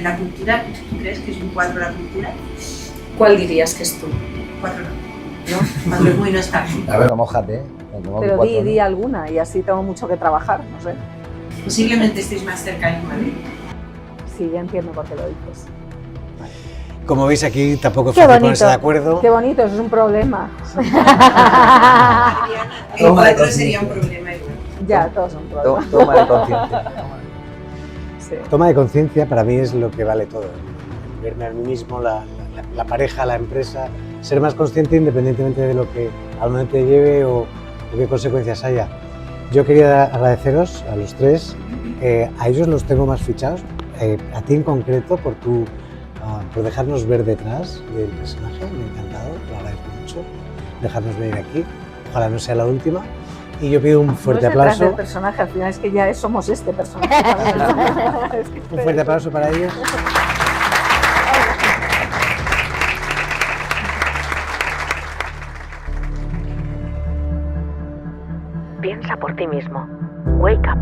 La cultura, ¿tú crees que es un 4 la cultura? ¿Cuál dirías que es tú? 4 no. ¿No? 4 es muy nostálgico. A ver, mójate, ¿eh? Como Pero cuatro, di ¿no? alguna y así tengo mucho que trabajar, no sé. Posiblemente estéis más cerca en Madrid. Sí, ya entiendo por qué lo dices. Como veis aquí tampoco es Qué fácil bonito. ponerse de acuerdo. Qué bonito, eso es un problema. El 4 sería un problema igual. Ya, todos son problemas. Toma de conciencia. Sí. Toma de conciencia para mí es lo que vale todo. Verme a mí mismo, la pareja, la empresa, ser más consciente independientemente de lo que al momento te lleve o qué consecuencias haya. Yo quería agradeceros a los tres, a ellos los tengo más fichados, a ti en concreto por dejarnos ver detrás del personaje, me ha encantado, lo agradezco mucho, dejarnos venir aquí, ojalá no sea la última. Y yo pido un fuerte No es detrás del aplauso, personaje, al final es que ya somos este personaje también. Es que un fuerte aplauso para ellos. Piensa por ti mismo. Wake up.